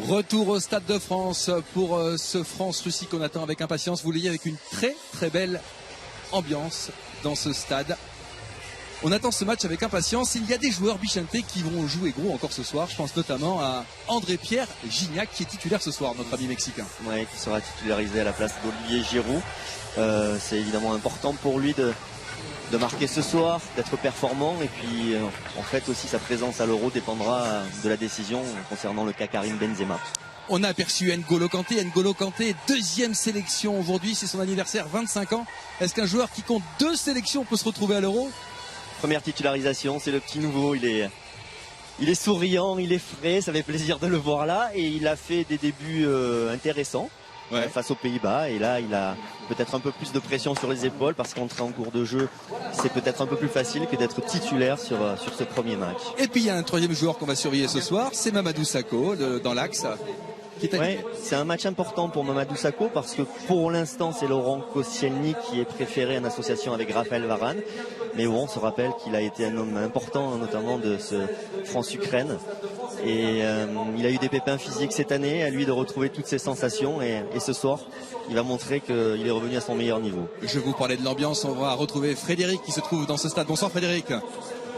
Retour au Stade de France pour ce France-Russie qu'on attend avec impatience. Vous l'ayez avec une très très belle ambiance dans ce stade. On attend ce match avec impatience. Il y a des joueurs Bichente qui vont jouer gros encore ce soir. Je pense notamment à André-Pierre Gignac qui est titulaire ce soir, notre ami mexicain. Oui, qui sera titularisé à la place d'Olivier Giroud. C'est évidemment important pour lui de marquer ce soir, d'être performant, et puis en fait aussi sa présence à l'Euro dépendra de la décision concernant le cas Karim Benzema. On a aperçu N'Golo Kanté. N'Golo Kanté, deuxième sélection aujourd'hui, c'est son anniversaire, 25 ans. Est-ce qu'un joueur qui compte 2 sélections peut se retrouver à l'Euro? Première titularisation, c'est le petit nouveau, il est souriant, il est frais, ça fait plaisir de le voir là, et il a fait des débuts intéressants. Ouais. Face aux Pays-Bas, et là il a peut-être un peu plus de pression sur les épaules parce qu'entrer en cours de jeu c'est peut-être un peu plus facile que d'être titulaire sur ce premier match. Et puis il y a un troisième joueur qu'on va surveiller ce soir, c'est Mamadou Sakho dans l'axe. Ouais, c'est un match important pour Mamadou Sakho parce que pour l'instant c'est Laurent Koscielny qui est préféré en association avec Raphaël Varane, mais on se rappelle qu'il a été un homme important notamment de ce France-Ukraine. Et il a eu des pépins physiques cette année, à lui de retrouver toutes ses sensations, et ce soir il va montrer qu'il est revenu à son meilleur niveau. Je vous parlais de l'ambiance, on va retrouver Frédéric qui se trouve dans ce stade. Bonsoir Frédéric.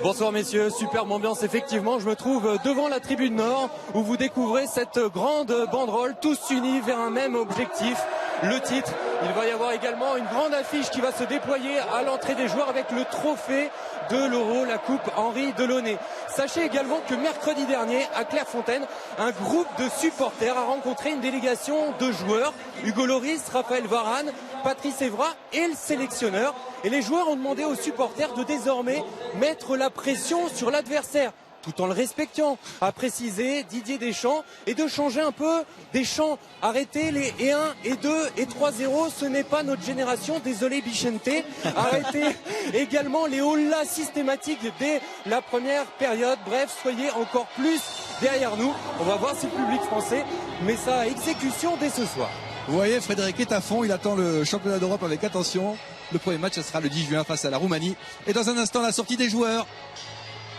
Bonsoir messieurs, superbe ambiance effectivement. Je me trouve devant la tribune nord où vous découvrez cette grande banderole, tous unis vers un même objectif, le titre. Il va y avoir également une grande affiche qui va se déployer à l'entrée des joueurs avec le trophée de l'Euro, la coupe Henri Delaunay. Sachez également que mercredi dernier, à Clairefontaine, un groupe de supporters a rencontré une délégation de joueurs, Hugo Lloris, Raphaël Varane, Patrice Evra et le sélectionneur. Et les joueurs ont demandé aux supporters de désormais mettre la pression sur l'adversaire, tout en le respectant, a précisé Didier Deschamps, et de changer un peu Deschamps. Arrêtez les et 1 et 2 et 3-0, ce n'est pas notre génération, désolé Bichente. Arrêtez également les hollas systématiques dès la première période. Bref, soyez encore plus derrière nous. On va voir si le public français met ça à exécution dès ce soir. Vous voyez, Frédéric est à fond, il attend le championnat d'Europe avec attention. Le premier match, ce sera le 10 juin face à la Roumanie. Et dans un instant, la sortie des joueurs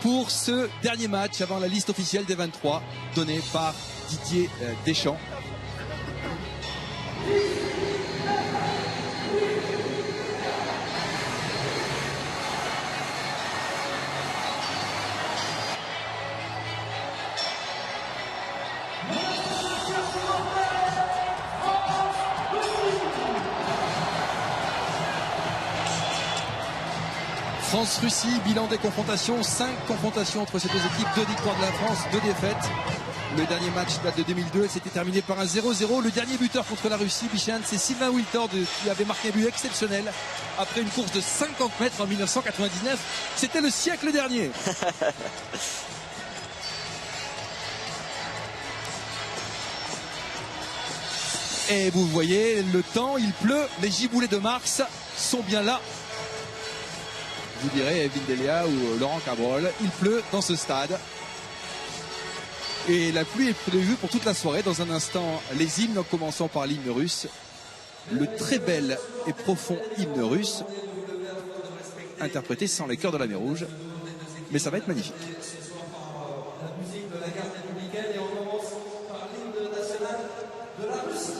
pour ce dernier match avant la liste officielle des 23 donnée par Didier Deschamps. France-Russie, bilan des confrontations, 5 confrontations entre ces deux équipes, 2 victoires de la France, 2 défaites. Le dernier match date de 2002 et c'était terminé par un 0-0. Le dernier buteur contre la Russie, Bichente, c'est Sylvain Wiltord qui avait marqué un but exceptionnel après une course de 50 mètres en 1999. C'était le siècle dernier. Et vous voyez, le temps, il pleut, les giboulées de Marx sont bien là. Vous direz Vindelia ou Laurent Cabrol, il pleut dans ce stade. Et la pluie est prévue pour toute la soirée. Dans un instant, les hymnes, en commençant par l'hymne russe. Le très bel et profond hymne russe, interprété sans les chœurs de la mer Rouge. Mais ça va être magnifique. La musique de la garde républicaine, et on commence par l'hymne national de la Russie.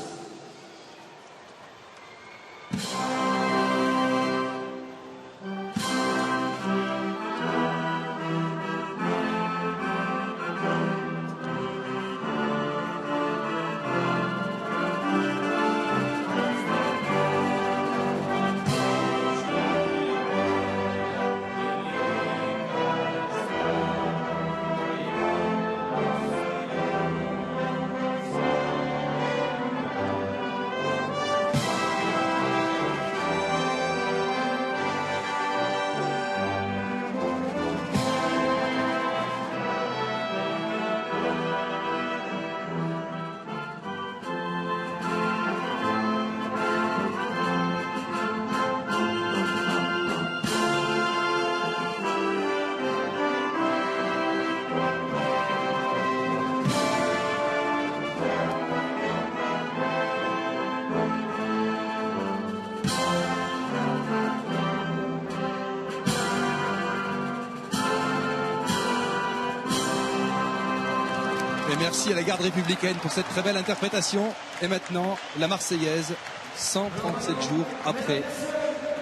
Merci à la garde républicaine pour cette très belle interprétation. Et maintenant, la Marseillaise, 137 jours après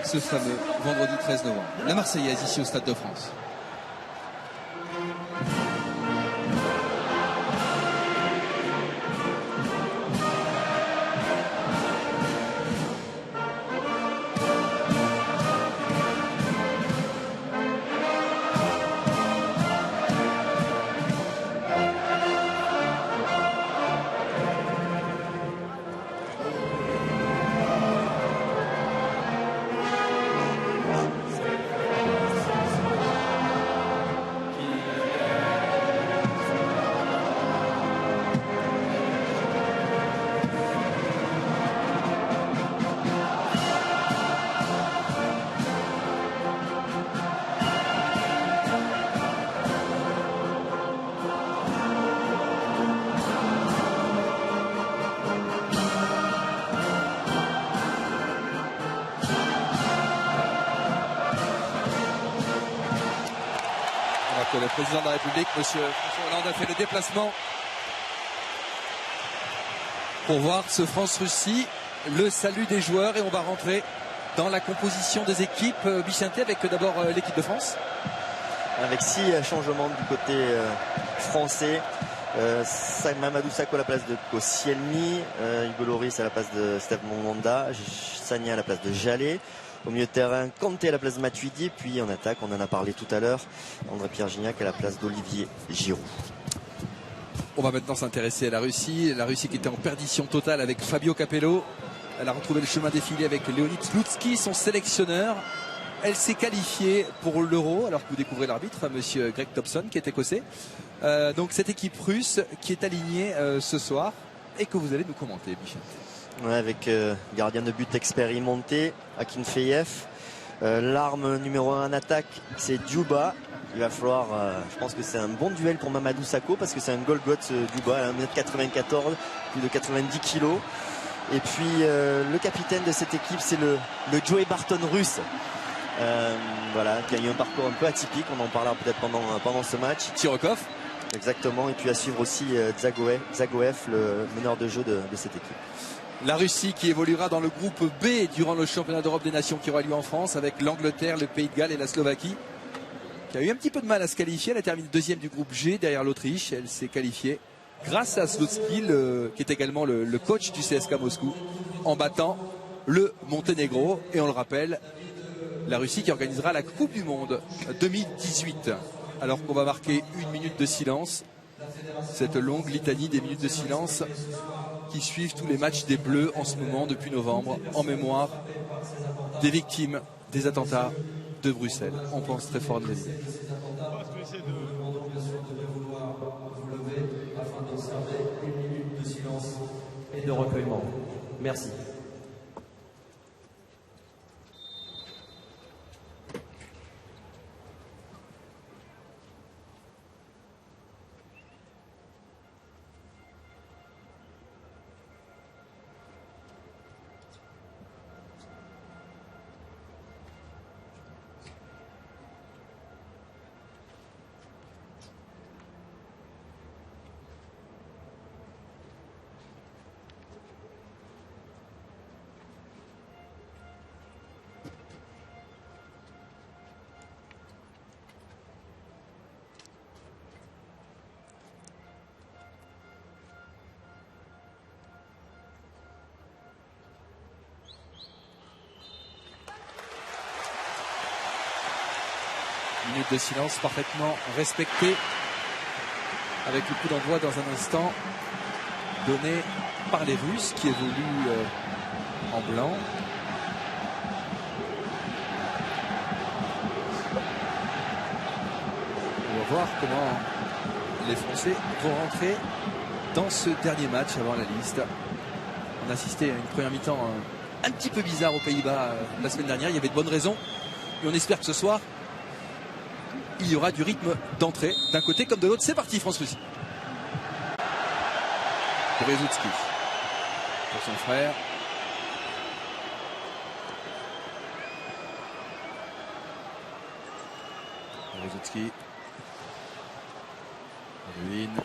ce fameux vendredi 13 novembre. La Marseillaise ici au Stade de France. Que le président de la République, M. François Hollande, a fait le déplacement pour voir ce France-Russie, le salut des joueurs, et on va rentrer dans la composition des équipes. Bichinté, avec d'abord l'équipe de France. Avec 6 changements du côté français. Mamadou Sakho à la place de Koscielny, Hugo Lloris à la place de Steve Monanda, Sagna à la place de Jallet. Au milieu de terrain, Kanté à la place de Matuidi. Puis en attaque, on en a parlé tout à l'heure, André-Pierre Gignac à la place d'Olivier Giroud. On va maintenant s'intéresser à la Russie. La Russie qui était en perdition totale avec Fabio Capello. Elle a retrouvé le chemin défilé avec Leonid Slutsky, son sélectionneur. Elle s'est qualifiée pour l'Euro, alors que vous découvrez l'arbitre, monsieur Greg Thompson, qui est écossais. Donc cette équipe russe qui est alignée ce soir et que vous allez nous commenter, Michel. Ouais, avec gardien de but expérimenté, Akinfeyev. L'arme numéro 1 en attaque, c'est Djouba. Il va falloir, je pense que c'est un bon duel pour Mamadou Sakho, parce que c'est un Golgoth Djouba, 1m94, plus de 90 kg. Et puis le capitaine de cette équipe, c'est le Joey Barton russe. Voilà, qui a eu un parcours un peu atypique, on en parlera peut-être pendant ce match. Tirokov. Exactement, et puis à suivre aussi Zagoev, le meneur de jeu de cette équipe. La Russie qui évoluera dans le groupe B durant le championnat d'Europe des Nations qui aura lieu en France, avec l'Angleterre, le Pays de Galles et la Slovaquie, qui a eu un petit peu de mal à se qualifier. Elle a terminé deuxième du groupe G derrière l'Autriche. Elle s'est qualifiée grâce à Slutsky, qui est également le coach du CSKA Moscou, en battant le Monténégro. Et on le rappelle, la Russie qui organisera la Coupe du Monde 2018. Alors qu'on va marquer une minute de silence, cette longue litanie des minutes de silence qui suivent tous les matchs des Bleus en ce moment depuis novembre, en mémoire des victimes des attentats de Bruxelles. On pense très fort à nos amis. Et de recueillement. Merci. Minute de silence parfaitement respectée, avec le coup d'envoi dans un instant donné par les Russes qui évoluent en blanc. On va voir comment les Français vont rentrer dans ce dernier match avant la liste. On a assisté à une première mi-temps un petit peu bizarre aux Pays-Bas la semaine dernière. Il y avait de bonnes raisons. Et on espère que ce soir, il y aura du rythme d'entrée d'un côté comme de l'autre. C'est parti, France-Russie. Berezoutsky pour son frère. Berezoutsky. Ruine.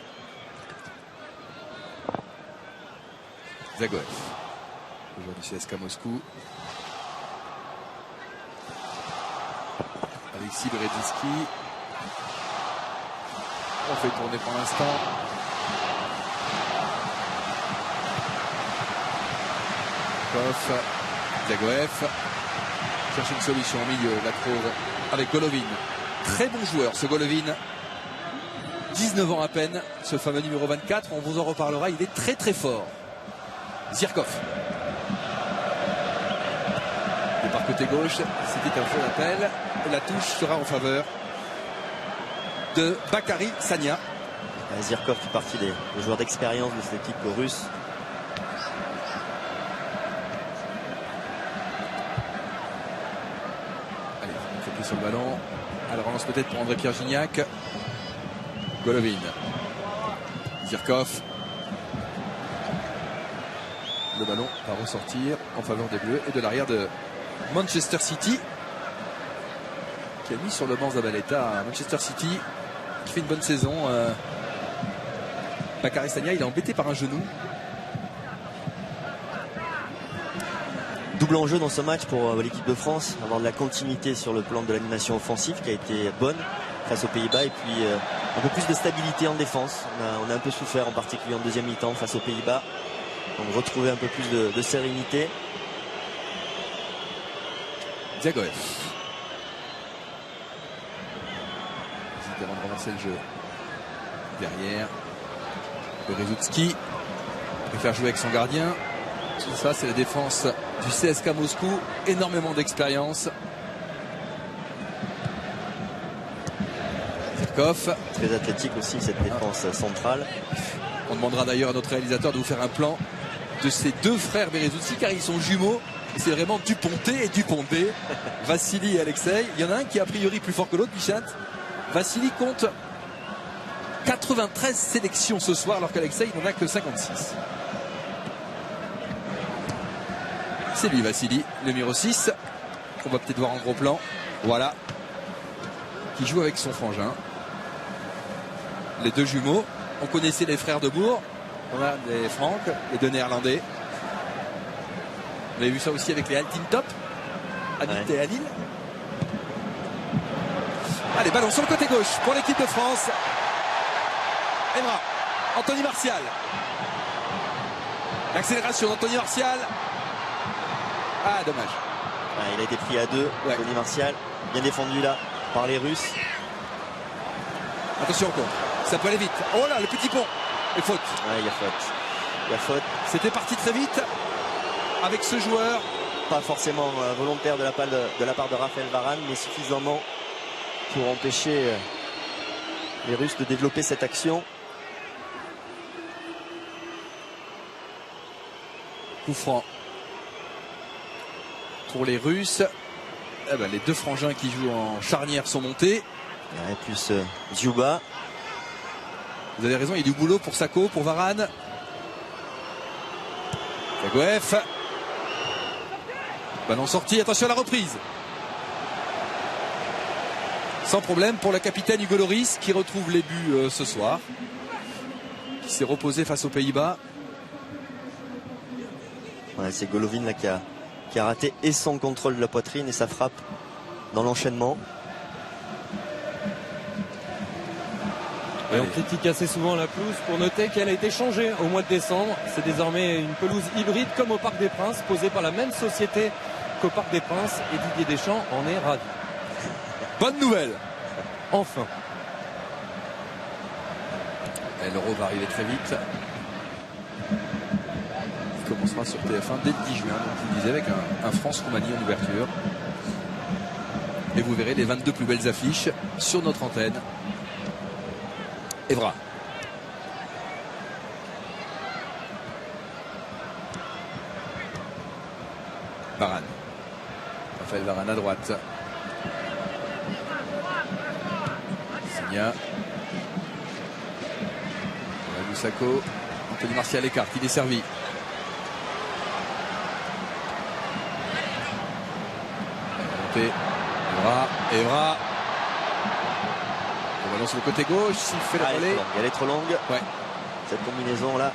Zagoev, le joueur du CSKA Moscou. Alexis Berezinski. On fait tourner pour l'instant. Koff, Zagoev cherche une solution au milieu, la trouve avec Golovin. Très bon joueur ce Golovin. 19 ans à peine, ce fameux numéro 24, on vous en reparlera, il est très très fort. Zirkov. Départ côté gauche, c'était un faux appel. La touche sera en faveur de Bakary Sagna. Zirkov fait partie des joueurs d'expérience de cette équipe russe. Allez, on fait plus sur le ballon. Elle relance peut-être pour André-Pierre Gignac. Golovin. Zirkov. Le ballon va ressortir en faveur des Bleus et de l'arrière de Manchester City, qui a mis sur le banc Zabaleta. Manchester City qui fait une bonne saison. Bakary Sagna, il est embêté par un genou. Double enjeu dans ce match pour l'équipe de France, avoir de la continuité sur le plan de l'animation offensive qui a été bonne face aux Pays-Bas, et puis un peu plus de stabilité en défense. On a un peu souffert, en particulier en deuxième mi-temps face aux Pays-Bas. Donc retrouver un peu plus de sérénité. Zagoev. Hésite avant de relancer le jeu. Derrière. Berezinski préfère jouer avec son gardien. Tout ça, c'est la défense du CSKA Moscou. Énormément d'expérience. Zirkov. Très athlétique aussi cette défense centrale. On demandera d'ailleurs à notre réalisateur de vous faire un plan de ces deux frères Berezinski, car ils sont jumeaux. C'est vraiment Duponté et Dupondé. Vassili et Alexei. Il y en a un qui est a priori plus fort que l'autre, Bichette. Vassili compte 93 sélections ce soir, alors qu'Alexei n'en a que 56. C'est lui, Vassili, le numéro 6. On va peut-être voir en gros plan. Voilà. Qui joue avec son frangin. Les deux jumeaux. On connaissait les frères de Bourg. On a des Franck, les deux Néerlandais. On avait vu ça aussi avec les Altintop, Amit et Halil. Allez, ballon sur le côté gauche pour l'équipe de France. Emra, Anthony Martial. L'accélération d'Anthony Martial. Ah, dommage. Il a été pris à deux, Anthony Martial. Bien défendu là par les Russes. Attention encore, ça peut aller vite. Oh là, le petit pont. Et faute. Il y a faute. Il y a faute. C'était parti très vite avec ce joueur. Pas forcément volontaire de la part de Raphaël Varane, mais suffisamment pour empêcher les Russes de développer cette action. Coup franc pour les Russes. Les deux frangins qui jouent en charnière sont montés. Et plus Djouba. Vous avez raison, il y a du boulot pour Sako, pour Varane. Zagoev. Ballon sorti, attention à la reprise. Sans problème pour le capitaine Hugo Lloris qui retrouve les buts ce soir. Qui s'est reposé face aux Pays-Bas. C'est Golovin là qui a raté et son contrôle de la poitrine et sa frappe dans l'enchaînement. Et on critique assez souvent la pelouse pour noter qu'elle a été changée au mois de décembre. C'est désormais une pelouse hybride comme au Parc des Princes, posée par la même société qu'au Parc des Princes, et Didier Deschamps en est ravi. Bonne nouvelle. Enfin. Et l'Euro va arriver très vite. Il commencera sur TF1 dès le 10 juin, donc je vous disais, avec un France-Roumanie en ouverture. Et vous verrez les 22 plus belles affiches sur notre antenne. Evra. Varane. Raphaël Varane à droite. Signa. Sako. Anthony Martial écarte, il est servi. Evra. Le ballon sur le côté gauche, s'il fait la volée. Elle est trop longue. Ouais. Cette combinaison là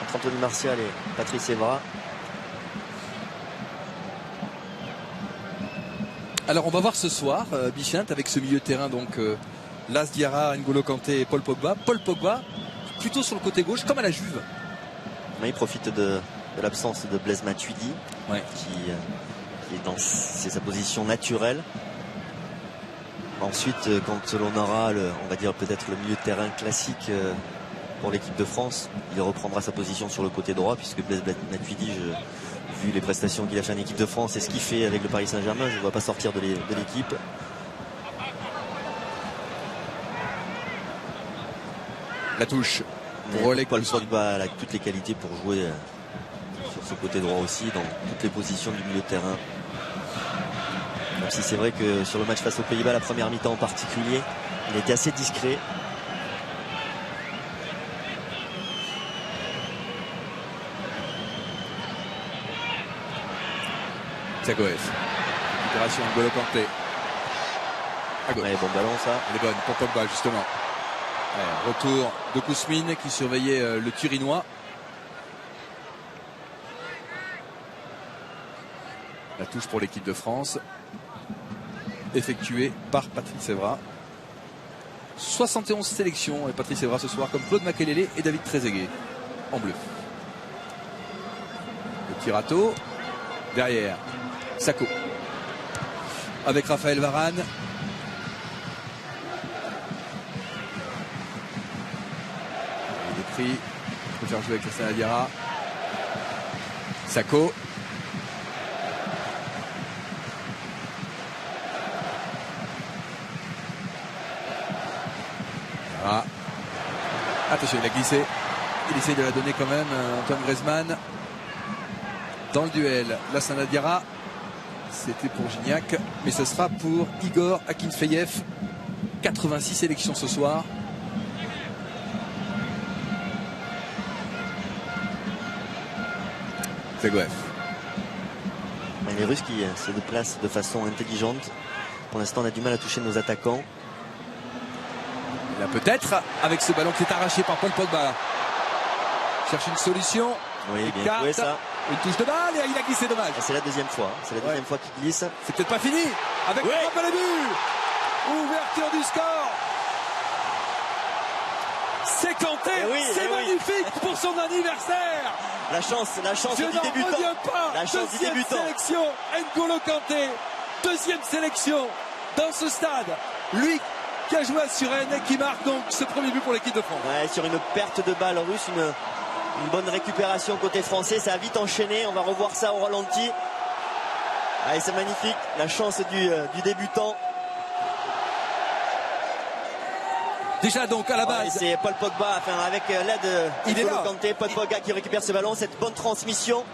entre Anthony Martial et Patrice Evra. Alors on va voir ce soir Bichent avec ce milieu de terrain, donc Las Diarra, N'Golo Kanté et Paul Pogba. Paul Pogba plutôt sur le côté gauche comme à la Juve. Mais il profite de l'absence de Blaise Matuidi, Ouais. qui est dans sa position naturelle. Ensuite, quand l'on aura, on va dire peut-être le milieu de terrain classique pour l'équipe de France, il reprendra sa position sur le côté droit, puisque Blaise Matuidi, vu les prestations qu'il a fait en équipe de France et ce qu'il fait avec le Paris Saint-Germain, je ne vois pas sortir de l'équipe. La touche. Mais Paul Pogba a toutes les qualités pour jouer sur ce côté droit aussi, dans toutes les positions du milieu de terrain. Même si c'est vrai que sur le match face aux Pays-Bas, la première mi-temps en particulier, il était assez discret. Zagoev. Récupération N'Golo Kanté. À gauche. Ouais, bon ballon ça. Elle est bonne pour Pogba justement. Ouais, retour de Kousmine qui surveillait le Turinois. La touche pour l'équipe de France, effectuée par Patrice Evra. 71 sélections et Patrice Evra ce soir, comme Claude Makelele et David Trezeguet en bleu. Le petit râteau. Derrière, Sakho. Avec Raphaël Varane. Il est pris. Il peut faire jouer avec Las Diarra. Sakho. Ah. Attention, il a glissé. Il essaie de la donner quand même, Antoine Griezmann. Dans le duel, Las Diarra. C'était pour Gignac, mais ce sera pour Igor Akinfeyev. 86 sélections ce soir. Zagoev. Les Russes qui se déplacent de façon intelligente. Pour l'instant, on a du mal à toucher nos attaquants. Là peut-être, avec ce ballon qui est arraché par Paul Pogba. Cherche une solution. Oui, bien joué ça. Une touche de balle et il a glissé, dommage. C'est la deuxième fois. C'est la deuxième fois qu'il glisse. C'est peut-être pas fini. Avec frappe à la but. Ouverture du score. C'est Kanté. C'est magnifique pour son anniversaire. La chance Je du débutant. n'en reviens pas. La chance du Deuxième débutant. sélection, N'Golo Kanté. Deuxième sélection dans ce stade. Lui qui a joué à Suresnes et qui marque donc ce premier but pour l'équipe de France. Ouais, sur une perte de balle russe, une bonne récupération côté français. Ça a vite enchaîné. On va revoir ça au ralenti. Allez, c'est magnifique. La chance du débutant. Déjà donc à la base. C'est Paul Pogba, avec l'aide d'N'Golo Kanté. Paul Pogba qui récupère ce ballon. Cette bonne transmission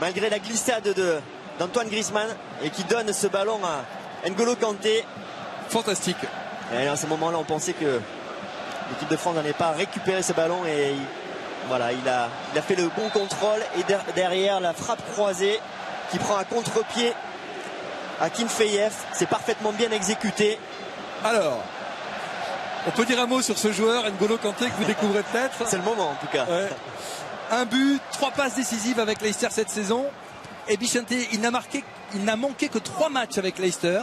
malgré la glissade d'Antoine Griezmann et qui donne ce ballon à N'Golo Kanté. Fantastique. Et à ce moment-là, on pensait que l'équipe de France n'allait pas récupérer ce ballon et voilà, il a fait le bon contrôle et derrière la frappe croisée qui prend à contre-pied Akinfeyev. C'est parfaitement bien exécuté. Alors, on peut dire un mot sur ce joueur N'Golo Kanté que vous découvrez peut-être. C'est le moment en tout cas. Ouais. Un but, 3 passes décisives avec Leicester cette saison. Et Bichent, il n'a manqué que 3 matchs avec Leicester.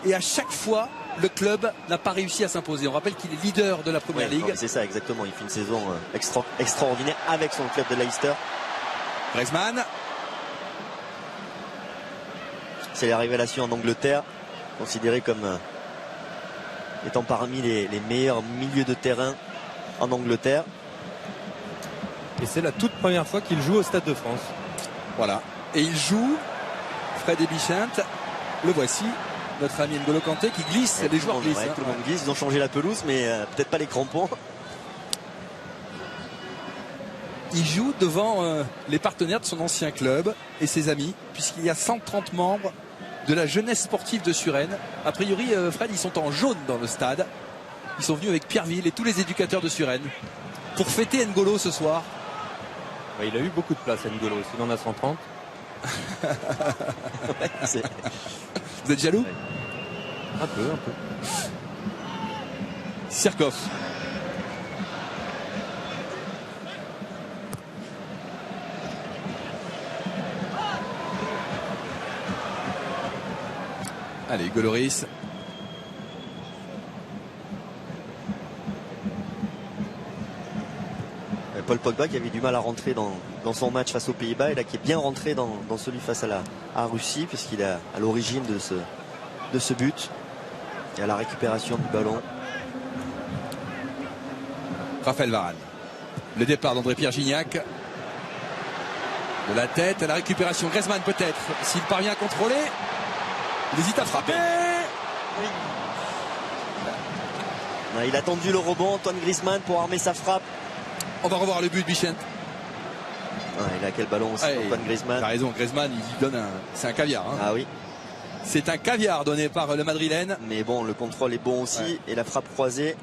Et à chaque fois, le club n'a pas réussi à s'imposer. On rappelle qu'il est leader de la Première Ligue. C'est ça, exactement. Il fait une saison extraordinaire avec son club de Leicester. Griezmann. C'est la révélation en Angleterre, considéré comme étant parmi les meilleurs milieux de terrain en Angleterre. Et c'est la toute première fois qu'il joue au Stade de France. Voilà. Et il joue, Fred et Bichent, le voici, notre ami N'Golo Kanté qui glisse, les joueurs glissent. Tout le monde glisse, ils ont changé la pelouse, mais peut-être pas les crampons. Il joue devant les partenaires de son ancien club et ses amis, puisqu'il y a 130 membres de la jeunesse sportive de Suresnes. A priori, Fred, ils sont en jaune dans le stade. Ils sont venus avec Pierreville et tous les éducateurs de Suresnes pour fêter N'Golo ce soir. Ouais, il a eu beaucoup de place, N'Golo. Il en a 130. Vous êtes jaloux? Un peu. Sirkov. Allez, Hugo Lloris. Paul Pogba qui avait du mal à rentrer dans son match face aux Pays-Bas et là qui est bien rentré dans celui face à la Russie puisqu'il est à l'origine de ce but et à la récupération du ballon. Raphaël Varane. Le départ d'André-Pierre Gignac. De la tête à la récupération. Griezmann peut-être. S'il parvient à contrôler. Il hésite à frapper. Il a tendu le rebond, Antoine Griezmann, pour armer sa frappe. On va revoir le but, Bichent. Il a quel ballon aussi, Antoine Griezmann. T'as raison, Griezmann, il donne c'est un caviar. Hein. Ah oui. C'est un caviar donné par le Madrilène. Mais bon, le contrôle est bon aussi. Ouais. Et la frappe croisée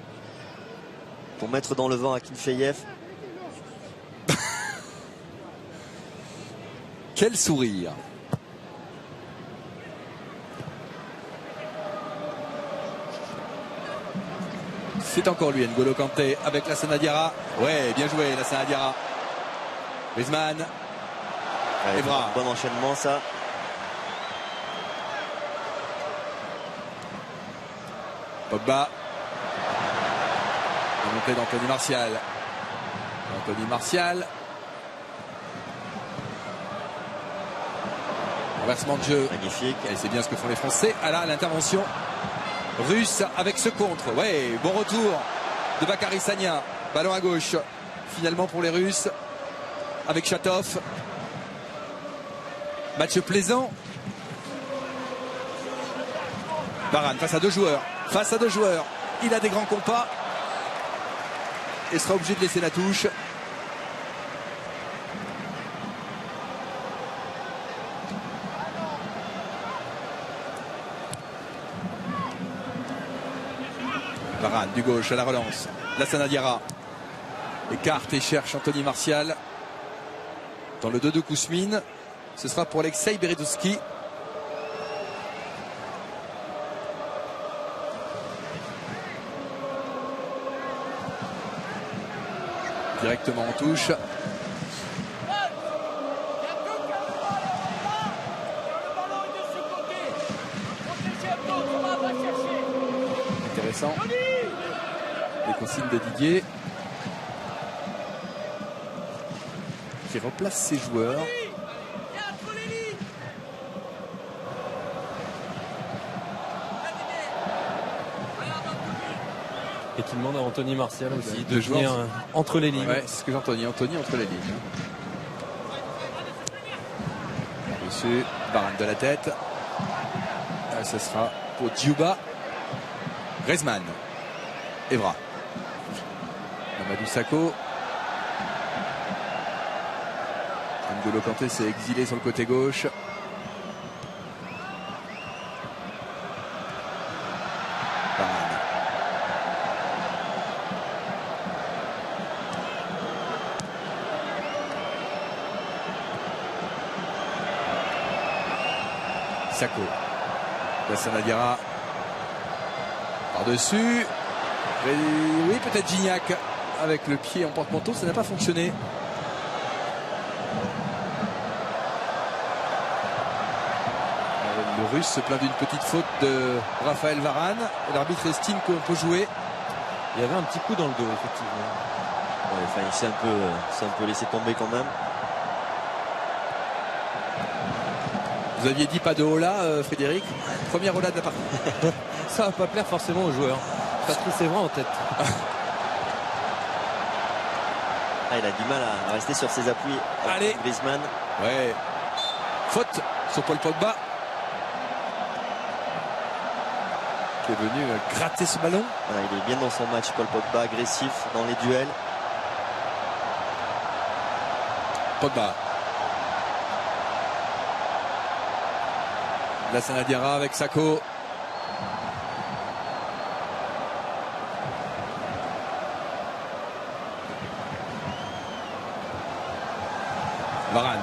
pour mettre dans le vent Akinfeyev. Quel sourire. C'est encore lui, N'Golo Kanté avec Lassana Diarra. Ouais, bien joué, Lassana Diarra. Griezmann. Ouais, Evra. Bon enchaînement, ça. Pogba. La montée d'Anthony Martial. Anthony Martial. Renversement de jeu. Magnifique. Et c'est bien ce que font les Français. Ah là, l'intervention russe avec ce contre. Ouais, bon retour de Bakary Sagna. Ballon à gauche. Finalement pour les Russes. Avec Chatov. Match plaisant. Varane face à deux joueurs. Face à deux joueurs. Il a des grands compas. Et sera obligé de laisser la touche. Varane du gauche à la relance. Lassana Diarra écarte et cherche Anthony Martial. Dans le 2-2 Kousmine, ce sera pour Alexei Beredowski. Directement en touche. Intéressant. Les consignes de Didier qui replace ses joueurs. Et qui demande à Anthony Martial aussi de jouer venir entre les lignes. Ouais, c'est ce que j'ai entendu. Anthony entre les lignes. Dessus, Varane de la tête. Ce sera pour Djouba. Griezmann. Evra. Mamadou Sakho. N'Golo Kanté s'est exilé sur le côté gauche. Varane. Sakho. Lassana Diarra. Par-dessus. Oui, peut-être Gignac avec le pied en porte-manteau, ça n'a pas fonctionné. Le Russe se plaint d'une petite faute de Raphaël Varane. L'arbitre estime qu'on peut jouer. Il y avait un petit coup dans le dos, effectivement. Ouais, enfin, il s'est un peu laissé tomber quand même. Vous aviez dit pas de Ola, Frédéric. Première Ola de la partie. Ça va pas plaire forcément aux joueurs. Patrice Evra en tête. Il a du mal à rester sur ses appuis. Allez. Griezmann. Ouais. Faute sur Paul Pogba. Qui est venu gratter ce ballon. Il est bien dans son match, Paul Pogba, agressif dans les duels. Pogba. Lassana Diarra avec Sakho. Varane.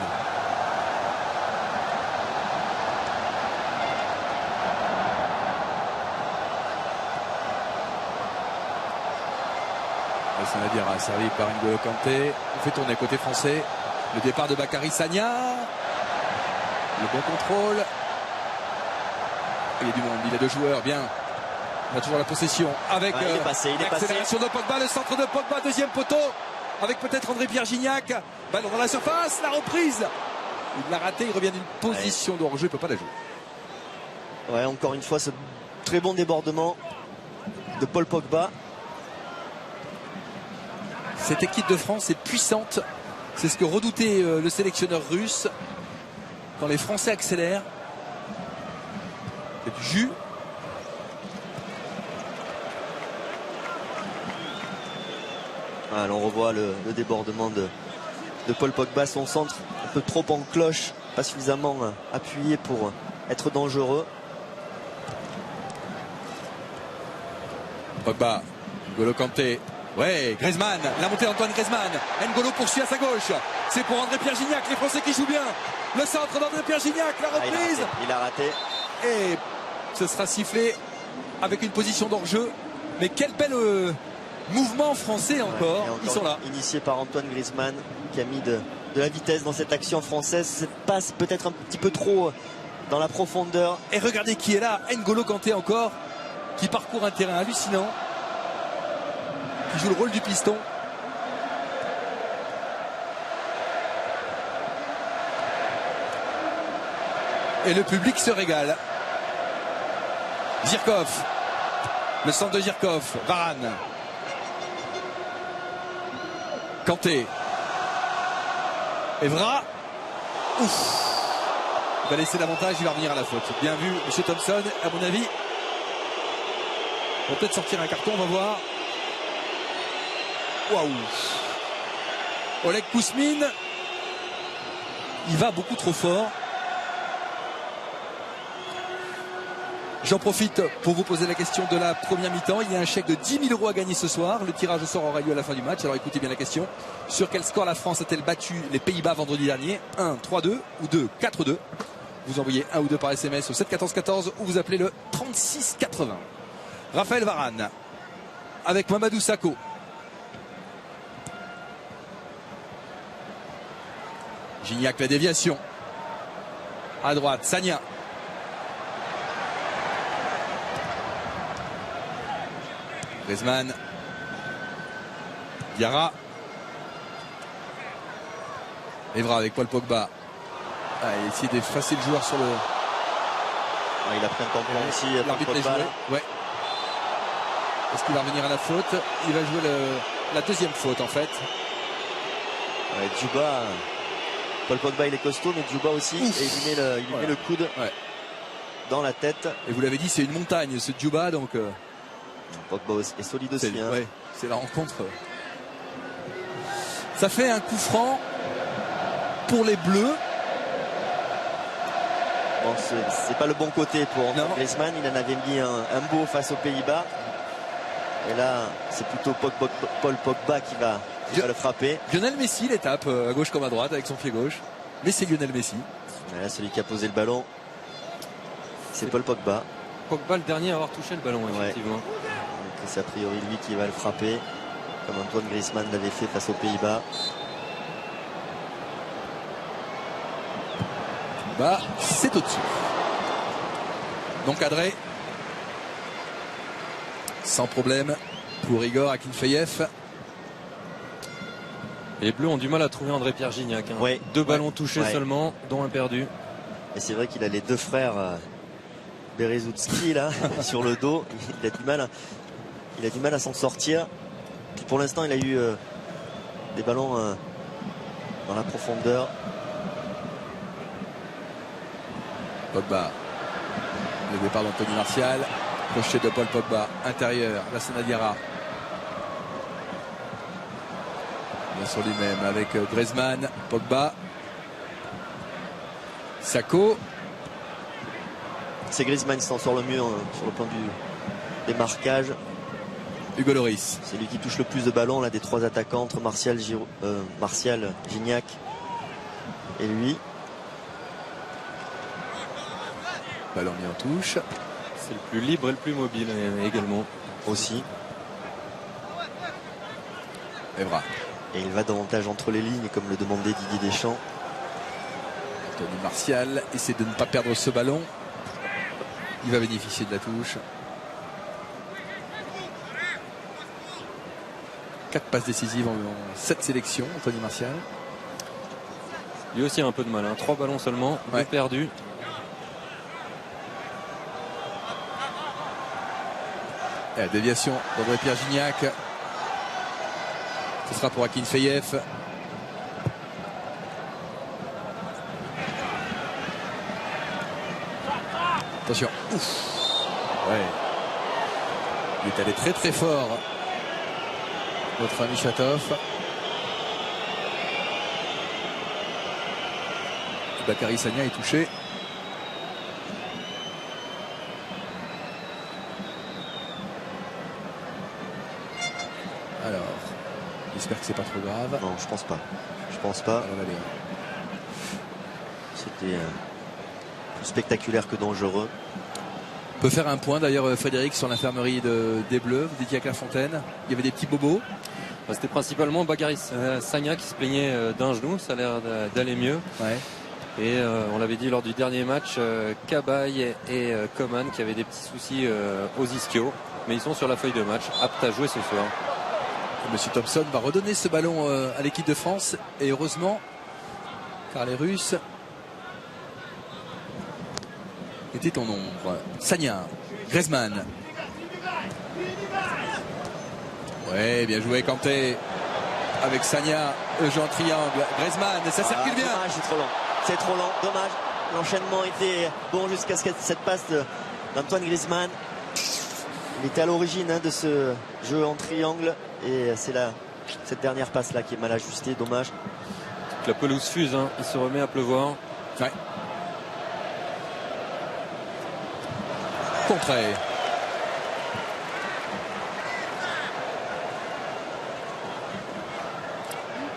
Lassana Diarra servi par N'Golo Kanté. On fait tourner côté français. Le départ de Bakary Sagna. Le bon contrôle. Il y a du monde, il y a 2 joueurs, bien. On a toujours la possession avec il est passé, l'accélération de Pogba, le centre de Pogba, deuxième poteau, avec peut-être André-Pierre Gignac. Ballon dans la surface, la reprise. Il l'a raté, il revient d'une position de hors-jeu, il ne peut pas la jouer. Ouais, encore une fois, ce très bon débordement de Paul Pogba. Cette équipe de France est puissante. C'est ce que redoutait le sélectionneur russe. Quand les Français accélèrent, il y a du jus. Voilà, on revoit le débordement de Paul Pogba, son centre un peu trop en cloche, pas suffisamment appuyé pour être dangereux. Pogba, N'Golo Kanté, ouais, Griezmann, la montée d'Antoine Griezmann, N'Golo poursuit à sa gauche, c'est pour André-Pierre Gignac, les Français qui jouent bien, le centre d'André-Pierre Gignac, la reprise, il a raté. Et ce sera sifflé avec une position d'hors-jeu, mais quel bel mouvement français encore, ils sont là. Initié par Antoine Griezmann qui a mis de la vitesse dans cette action française, cette passe peut-être un petit peu trop dans la profondeur. Et regardez qui est là, N'Golo Kanté encore, qui parcourt un terrain hallucinant, qui joue le rôle du piston. Et le public se régale. Zirkov, le centre de Zirkov, Varane, Kanté, Evra, ouf, il va laisser l'avantage, il va revenir à la faute. Bien vu, monsieur Thompson, à mon avis. On va peut-être sortir un carton, on va voir. Waouh. Oleg Kousmine, il va beaucoup trop fort. J'en profite pour vous poser la question de la première mi-temps. Il y a un chèque de 10 000 € à gagner ce soir. Le tirage au sort aura lieu à la fin du match. Alors écoutez bien la question. Sur quel score la France a-t-elle battu les Pays-Bas vendredi dernier? 1, 3-2 ou 2, 4-2? Vous envoyez 1 ou 2 par SMS au 7 14 14 ou vous appelez le 36 80. Raphaël Varane avec Mamadou Sakho. Gignac, la déviation. À droite, Sagna. Griezmann. Diarra. Evra avec Paul Pogba. Ah, il a essayé d'effacer le joueur sur le... Il a pris un tampon aussi. L'arbitre l'a joué. Ouais. Est-ce qu'il va revenir à la faute? Il va jouer la deuxième faute en fait. Ouais, Djouba, Paul Pogba il est costaud, mais Djouba aussi. Ouf. Et il met le coude dans la tête. Et vous l'avez dit, c'est une montagne ce Djouba, donc... Pogba est solide aussi. C'est la rencontre. Ça fait un coup franc pour les Bleus. Bon, c'est pas le bon côté pour Antoine Griezmann. Il en avait mis un beau face aux Pays-Bas. Et là, c'est plutôt Paul Pogba qui va le frapper. Lionel Messi les tape à gauche comme à droite avec son pied gauche. Mais c'est Lionel Messi. Là, celui qui a posé le ballon, c'est Paul Pogba. Pogba le dernier à avoir touché le ballon, effectivement. C'est a priori lui qui va le frapper, comme Antoine Griezmann l'avait fait face aux Pays-Bas. Bah, c'est au-dessus. Donc Adré, sans problème pour Igor Akinfeyev. Les Bleus ont du mal à trouver André-Pierre Gignac. Ouais. 2 ballons touchés seulement, dont un perdu. Et c'est vrai qu'il a les 2 frères Berezutski là sur le dos. Il a du mal à s'en sortir. Puis pour l'instant, il a eu des ballons dans la profondeur. Pogba. Le départ d'Anthony Martial. Crochet de Paul Pogba. Intérieur. Lassana Diarra. Bien sur lui-même avec Griezmann. Pogba. Sakho. C'est Griezmann qui s'en sort le mieux sur le plan des marquages. Hugo Lloris. C'est lui qui touche le plus de ballons là, des 3 attaquants entre Martial, Gignac et lui. Ballon mis en touche. C'est le plus libre et le plus mobile également. Aussi. Evra. Et il va davantage entre les lignes comme le demandait Didier Deschamps. Anthony Martial essaie de ne pas perdre ce ballon. Il va bénéficier de la touche. 4 passes décisives en 7 sélections, Anthony Martial. Lui aussi a un peu de mal, hein. 3 ballons seulement, 2 perdus. Et la déviation d'André-Pierre Gignac. Ce sera pour Akinfeyev. Attention. Ouf. Ouais. Il est allé très très fort. Notre ami Chatov. Bakary Sagna est touché. Alors, j'espère que c'est pas trop grave. Non, je pense pas. Je pense pas. Alors, allez. C'était plus spectaculaire que dangereux. On peut faire un point d'ailleurs, Frédéric, sur l'infirmerie des Bleus. Vous étiez à Clairefontaine. Il y avait des petits bobos. C'était principalement Bakary Sagna qui se plaignait d'un genou. Ça a l'air d'aller mieux. Ouais. Et on l'avait dit lors du dernier match, Cabaye et Coman qui avaient des petits soucis aux ischios. Mais ils sont sur la feuille de match, aptes à jouer ce soir. Monsieur Thompson va redonner ce ballon à l'équipe de France. Et heureusement, car les Russes étaient en nombre. Sagna, Griezmann. Ouais, bien joué Kanté. Avec Sagna, jeu en triangle. Griezmann, ça circule bien. Dommage, c'est trop lent. C'est trop lent, dommage. L'enchaînement était bon jusqu'à cette passe d'Antoine Griezmann. Il était à l'origine de ce jeu en triangle. Et c'est cette dernière passe là qui est mal ajustée, dommage. La pelouse fuse, hein. Il se remet à pleuvoir. Ouais. Contré.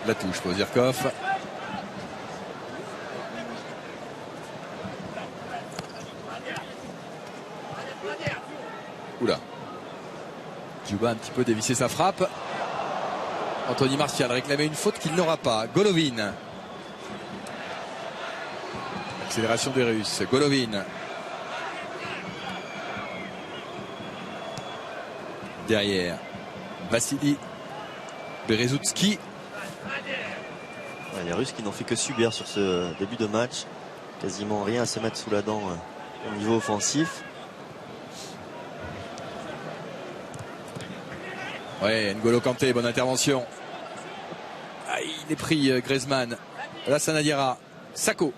La touche pour Zirkov. Oula. Djouba a un petit peu dévissé sa frappe. Anthony Martial réclamait une faute qu'il n'aura pas. Golovin. Accélération des Russes. Golovin. Derrière. Vassili Berezutski. Ouais, les Russes qui n'ont fait que subir sur ce début de match. Quasiment rien à se mettre sous la dent au niveau offensif. Ouais, N'Golo Kanté, bonne intervention. Ah, il est pris Griezmann. Là, Sanadiara. Sako.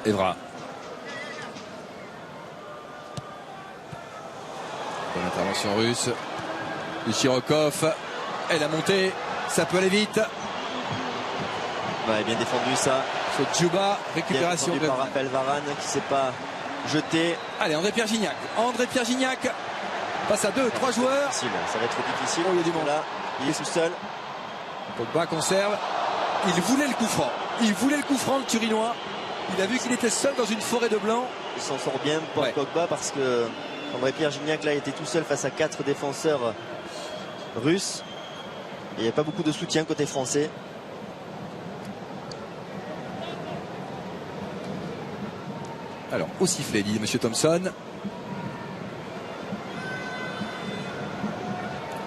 Evra. Bonne intervention russe. Chirokov. Et la montée, ça peut aller vite. Ouais, bien défendu ça. Sur Djouba, récupération bien défendu par Raphaël Varane qui ne s'est pas jeté. Allez, André-Pierre Gignac. André-Pierre Gignac passe à 2-3 joueurs. Ça va être difficile. Oh, il y a du monde. Là, il est tout seul. Pogba conserve. Il voulait le coup franc. Il voulait le coup franc, le Turinois. Il a vu qu'il était seul dans une forêt de blancs. Il s'en sort bien pour Pogba parce que André-Pierre Gignac là était tout seul face à 4 défenseurs russes. Il n'y a pas beaucoup de soutien côté français. Alors, au sifflet, dit M. Thompson.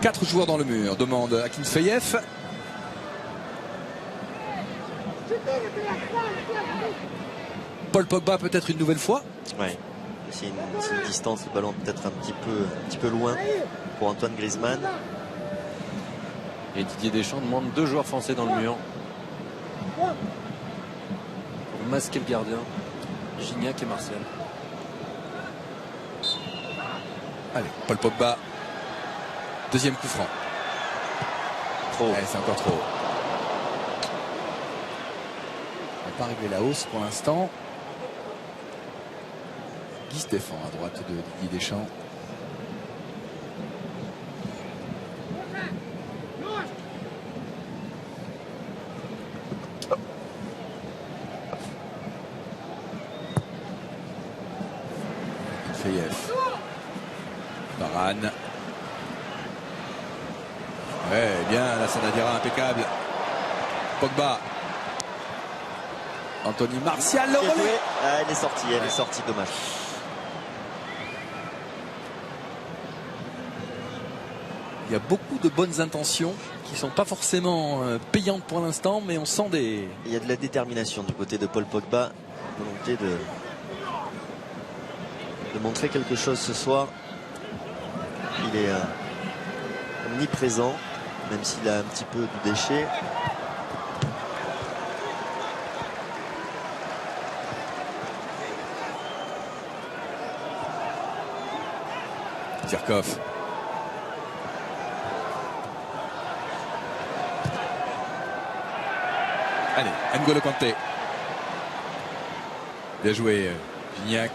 4 joueurs dans le mur, demande Akinfeyev. Paul Pogba peut-être une nouvelle fois. Ouais. C'est une distance, le ballon peut-être un petit peu loin pour Antoine Griezmann. Et Didier Deschamps demande 2 joueurs français dans le mur. Pour masquer le gardien. Gignac et Martial. Allez, Paul Pogba. Deuxième coup franc. Trop. Ouais, c'est encore trop. On va pas régler la hausse pour l'instant. Guy Stéphane à droite de Didier Deschamps. Feyev. Varane. Ouais, bien, la Sanadiara impeccable. Pogba. Anthony Martial, le relais. Elle est sortie, dommage. Il y a beaucoup de bonnes intentions qui ne sont pas forcément payantes pour l'instant, mais on sent des... Il y a de la détermination du côté de Paul Pogba, volonté de montrer quelque chose ce soir. Il est omniprésent, même s'il a un petit peu de déchet. Zirkov. Allez, N'Golo Kanté. Bien joué, Gignac.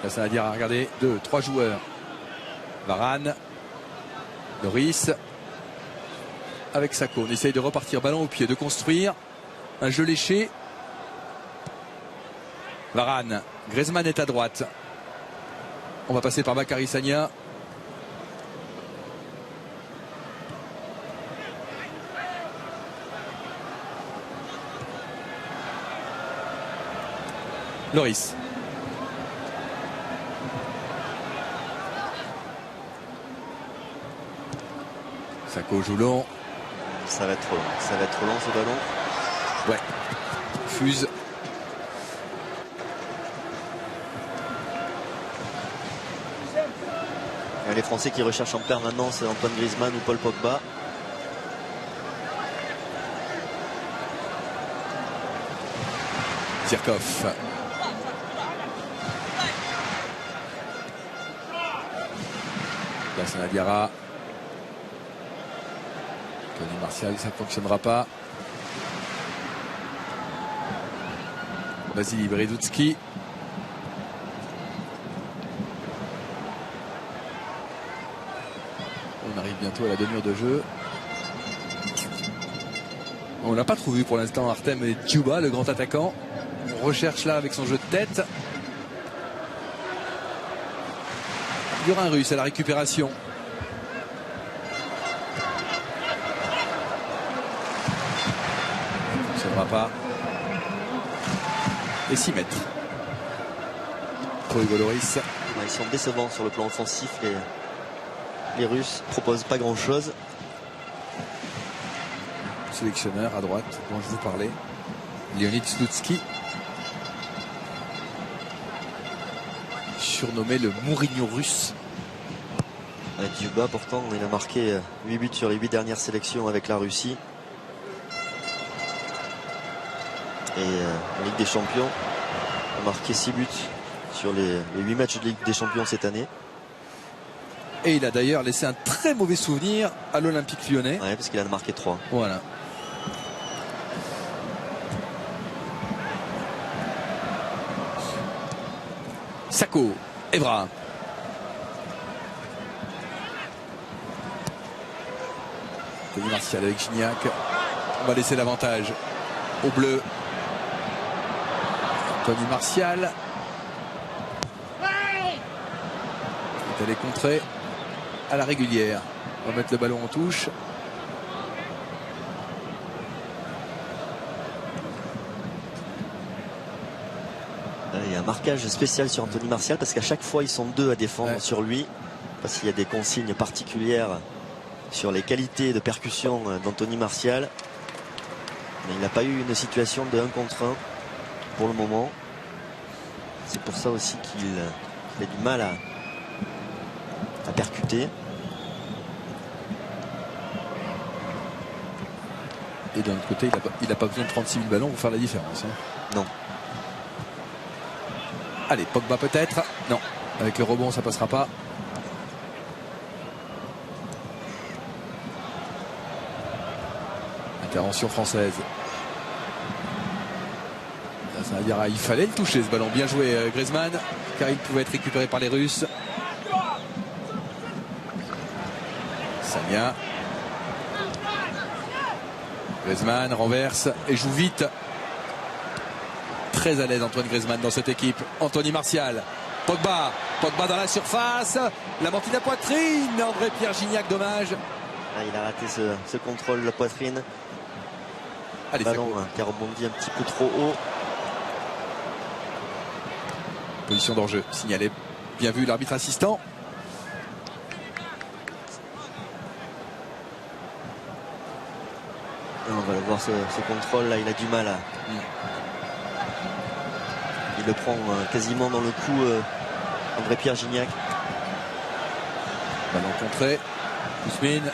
Là, ça va dire à regarder 2, 3 joueurs. Varane, Loris, avec Sako. On essaye de repartir ballon au pied, de construire un jeu léché. Varane, Griezmann est à droite. On va passer par Bakary Sagna. Loris. Sako joue long. Ça va être trop long ce ballon. Ouais. Fuse. Les Français qui recherchent en permanence Antoine Griezmann ou Paul Pogba. Zirkov. Lassana Diarra. Tony Martial, ça ne fonctionnera pas. Vasily Bredoutsky. On arrive bientôt à la demi-heure de jeu. On n'a pas trop vu pour l'instant Artem et Djouba, le grand attaquant. On recherche là avec son jeu de tête. Il y aura un Russe à la récupération. Ça ne va pas. Et 6 mètres. Pour Hugo Loris. Ils sont décevants sur le plan offensif. Les Russes proposent pas grand chose. Sélectionneur à droite dont je vous parlais, Leonid Slutsky, surnommé le Mourinho russe. Djouba pourtant il a marqué 8 buts sur les 8 dernières sélections avec la Russie. Et en Ligue des Champions a marqué 6 buts sur les 8 matchs de Ligue des Champions cette année. Et il a d'ailleurs laissé un très mauvais souvenir à l'Olympique Lyonnais. Ouais, parce qu'il en a marqué 3. Voilà. Sako, Evra. Tony Martial avec Gignac. On va laisser l'avantage au bleu. Tony Martial. Il est allé contrer à la régulière. On va mettre le ballon en touche. Il y a un marquage spécial sur Anthony Martial parce qu'à chaque fois ils sont 2 à défendre sur lui, parce qu'il y a des consignes particulières sur les qualités de percussion d'Anthony Martial. Mais il n'a pas eu une situation de 1 contre 1 pour le moment. C'est pour ça aussi qu'il a du mal à percuter. Et d'un autre côté, il n'a pas besoin de 36 000 ballons pour faire la différence. Non. Allez, Pogba peut-être. Non, avec le rebond, ça passera pas. Intervention française. Ça veut dire, il fallait le toucher ce ballon. Bien joué Griezmann, car il pouvait être récupéré par les Russes. Sagna. Griezmann renverse et joue vite. Très à l'aise Antoine Griezmann dans cette équipe. Anthony Martial. Pogba dans la surface. La mentine à poitrine. André-Pierre Gignac, dommage. Il a raté ce contrôle de la poitrine. Allez, ballon qui a rebondi un petit peu trop haut. Position d'enjeu signalée. Bien vu l'arbitre assistant. On va le voir ce contrôle là, il a du mal à... Il le prend quasiment dans le cou, André-Pierre Gignac. Ballon contré. Kousmine.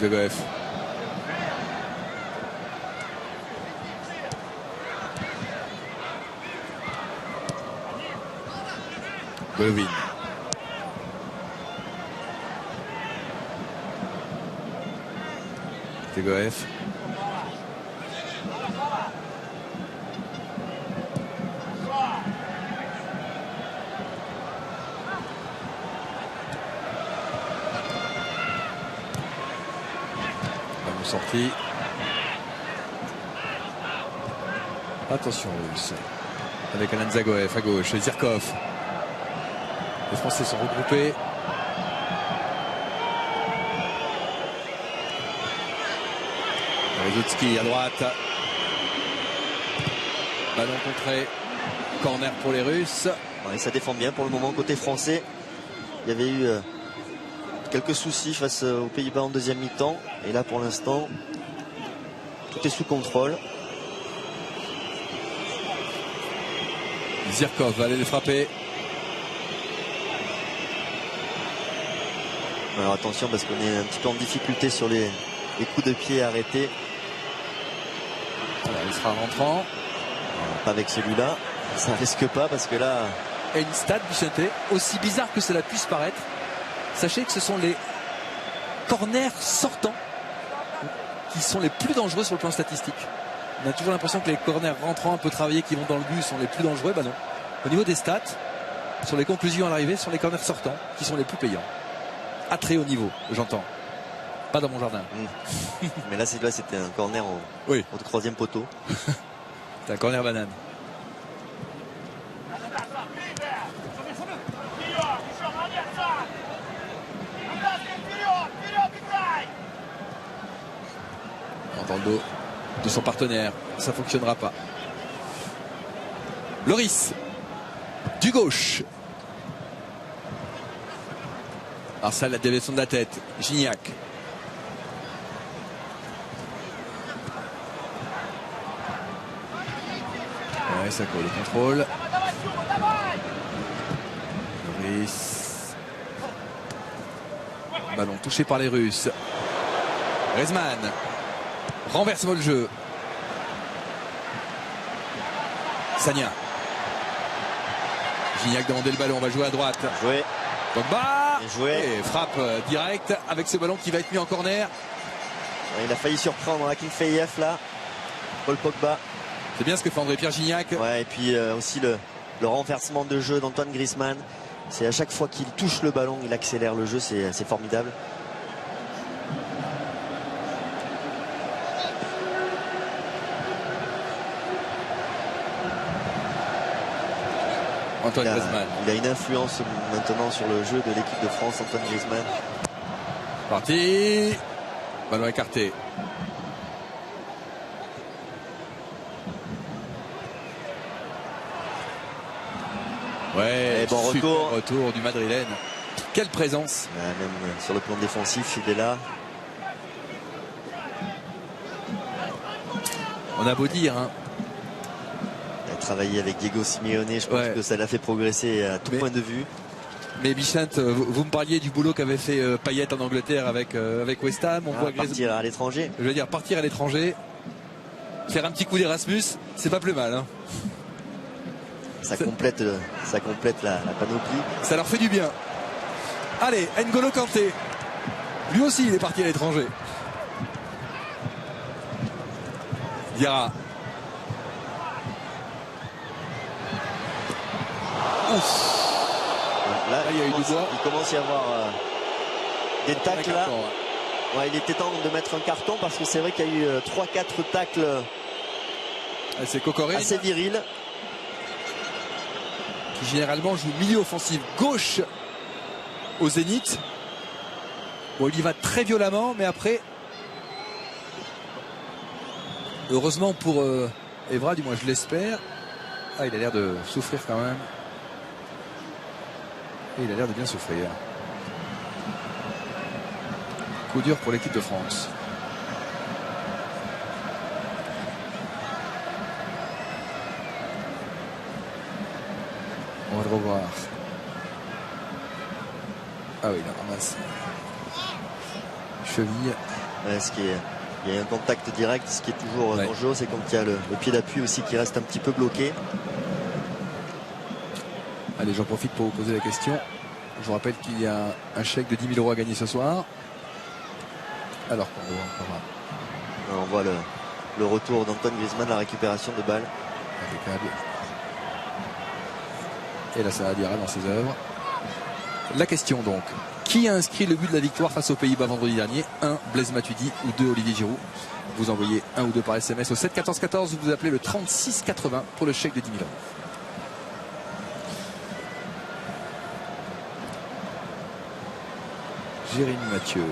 De Goef. Golovin. De Goef. Ballon sorti. Attention russe. Avec Alan Zagoev à gauche. Zirkov. Les Français sont regroupés. Rezutski à droite. Ballon contré. Corner pour les Russes. Ouais, ça défend bien pour le moment côté français. Il y avait eu quelques soucis face aux Pays-Bas en deuxième mi-temps. Et là pour l'instant, tout est sous contrôle. Zirkov va aller le frapper. Alors attention parce qu'on est un petit peu en difficulté sur les coups de pied arrêtés. Voilà, il sera rentrant. Pas avec celui-là. Ça risque pas parce que là... Et une stat, Bichente, aussi bizarre que cela puisse paraître, sachez que ce sont les corners sortants qui sont les plus dangereux sur le plan statistique. On a toujours l'impression que les corners rentrants un peu travaillés qui vont dans le but sont les plus dangereux. Bah non. Au niveau des stats, sur les conclusions à l'arrivée, sur les corners sortants qui sont les plus payants. À très haut niveau, j'entends. Pas dans mon jardin. Mais là c'était un corner au troisième poteau. C'est un corner banane. Dans le dos de son partenaire, ça fonctionnera pas. Loris du gauche. Arsène, la déviation de la tête. Gignac. Ouais, ça colle le contrôle. Loris. Ballon touché par les Russes. Rezman renverse le jeu. Sagna. Gignac demandait le ballon, on va jouer à droite. Joué. Pogba. Joué. Et frappe direct avec ce ballon qui va être mis en corner. Ouais, il a failli surprendre Akinfeyev là. Paul Pogba. C'est bien ce que fait André-Pierre Gignac. Ouais, et puis aussi le renversement de jeu d'Antoine Griezmann. C'est à chaque fois qu'il touche le ballon, il accélère le jeu, c'est formidable. Antoine Griezmann. Il a une influence maintenant sur le jeu de l'équipe de France, Antoine Griezmann. Parti. Ballon écarté. Ouais, et bon retour du Madrilène. Quelle présence. Même sur le plan défensif, il est là. On a beau dire, hein. Il a travaillé avec Diego Simeone, je pense que ça l'a fait progresser à tout point de vue. Mais Bichente, vous me parliez du boulot qu'avait fait Payet en Angleterre avec West Ham. On voit partir à l'étranger. Je veux dire, partir à l'étranger, faire un petit coup d'Erasmus, c'est pas plus mal. Hein. Ça complète la panoplie. Ça leur fait du bien. Allez, N'Golo Kanté. Lui aussi, il est parti à l'étranger. Diarra. Ouf. Là, il y a eu du bois. Il commence à y avoir des tacles là. Ouais, il était temps de mettre un carton parce que c'est vrai qu'il y a eu 3-4 tacles assez virils. Qui généralement joue milieu offensif gauche au Zénith. Bon, il y va très violemment, mais après, heureusement pour Evra, du moins je l'espère. Ah, il a l'air de souffrir quand même. Et il a l'air de bien souffrir. Coup dur pour l'équipe de France. On va le revoir. Ah oui, il ramasse. Cheville. Il y a un contact direct, ce qui est toujours dangereux, c'est quand il y a le pied d'appui aussi qui reste un petit peu bloqué. Allez, j'en profite pour vous poser la question. Je vous rappelle qu'il y a un chèque de 10 000 € à gagner ce soir. Alors qu'on voit encore On voit le retour d'Antoine Griezmann, la récupération de balle. impeccable. Et là, ça va dire dans ses œuvres. La question donc. Qui a inscrit le but de la victoire face aux Pays-Bas vendredi dernier? 1. Blaise Matuidi ou 2. Olivier Giroud. Vous envoyez 1 ou 2 par SMS au 7 14 14. Vous appelez le 36 80 pour le chèque de 10 000 €. Jérémy Mathieu.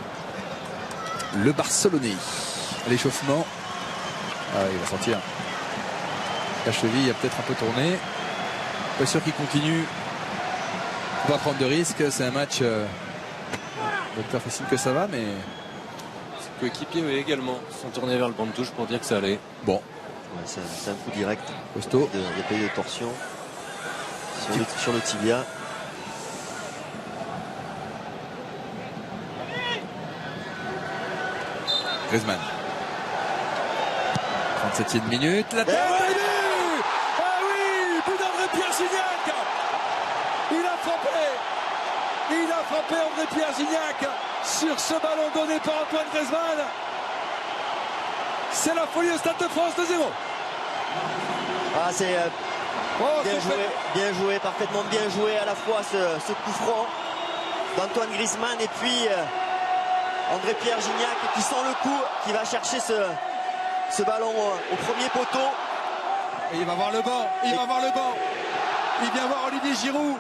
Le Barcelonais. L'échauffement. Ah, il va sortir. La cheville a peut-être un peu tourné. Pas sûr qu'il continue. Faut pas prendre de risques. C'est un match. Le docteur fait signe que ça va, mais. Ses coéquipiers également sont tournés vers le banc de touche pour dire que ça allait. Bon. Ouais, c'est un coup direct. Costaud. Il n'y a pas eu de torsion sur le tibia. Griezmann. 37e minute. La tête. Ah oui, but d'André-Pierre Gignac. Il a frappé André-Pierre Gignac sur ce ballon donné par Antoine Griezmann. C'est la folie au Stade de France, 2-0. Ah, c'est bien joué, parfaitement bien joué à la fois ce coup franc d'Antoine Griezmann et puis André-Pierre Gignac qui sent le coup, qui va chercher ce ballon au premier poteau. Et il va voir le banc, il vient voir Olivier Giroud.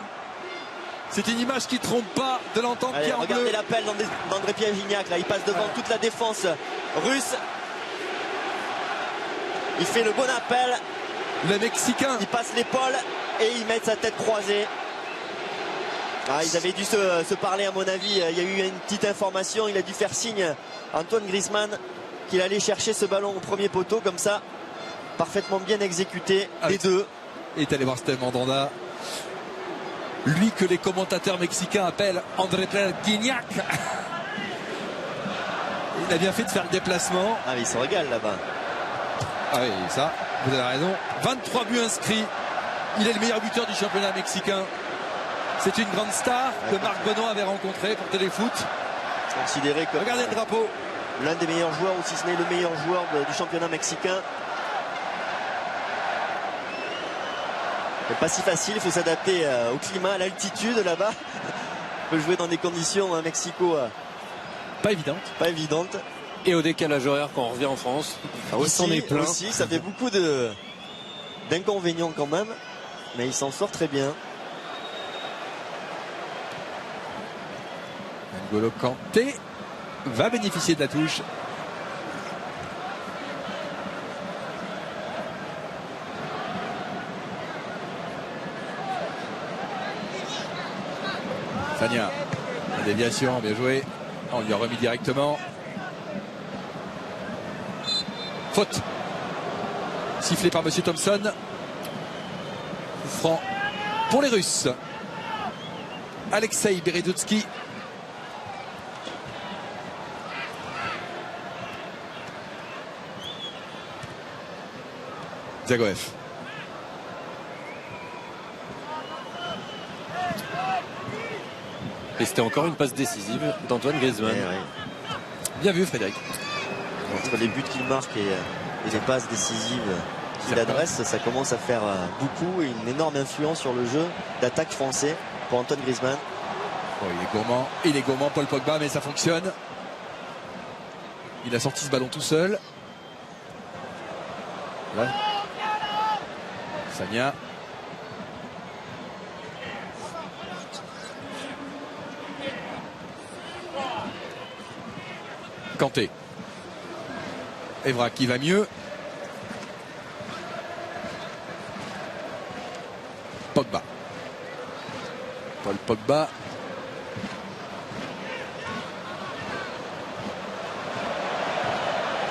C'est une image qui trompe pas de l'entente qui est en bleu. Regardez l'appel d'André-Pierre Gignac, là il passe devant toute la défense russe. Il fait le bon appel. Le Mexicain. Il passe l'épaule et il met sa tête croisée. Ah, ils avaient dû se parler à mon avis. Il y a eu une petite information. Il a dû faire signe à Antoine Griezmann qu'il allait chercher ce ballon au premier poteau comme ça. Parfaitement bien exécuté les deux. Il est allé voir Steve Mandanda. Lui que les commentateurs mexicains appellent André-Pierre Gignac. Il a bien fait de faire le déplacement. Ah, mais il se régale là-bas. Ah oui, ça, vous avez raison. 23 buts inscrits. Il est le meilleur buteur du championnat mexicain. C'est une grande star que Marc Benoît avait rencontré pour Téléfoot. Considéré comme regardez le drapeau. L'un des meilleurs joueurs, ou si ce n'est le meilleur joueur du championnat mexicain. C'est pas si facile, il faut s'adapter au climat, à l'altitude là-bas. On peut jouer dans des conditions à Mexico pas évidentes. Et au décalage horaire quand on revient en France, il s'en est plein. Aussi, ça fait beaucoup d'inconvénients quand même, mais il s'en sort très bien. N'Golo Kanté va bénéficier de la touche. Sagna, la déviation, bien joué. On lui a remis directement. Faute. Sifflé par Monsieur Thompson. Coup franc pour les Russes. Alexei Beredoutski. Zagoev. Et c'était encore une passe décisive d'Antoine Griezmann. Bien vu, Frédéric. Entre les buts qu'il marque et les passes décisives qu'il adresse, ça commence à faire beaucoup et une énorme influence sur le jeu d'attaque français pour Antoine Griezmann. Oh, il est gourmand, Paul Pogba, mais ça fonctionne. Il a sorti ce ballon tout seul. Là. Sagna. Kanté. Evra qui va mieux. Pogba. Paul Pogba.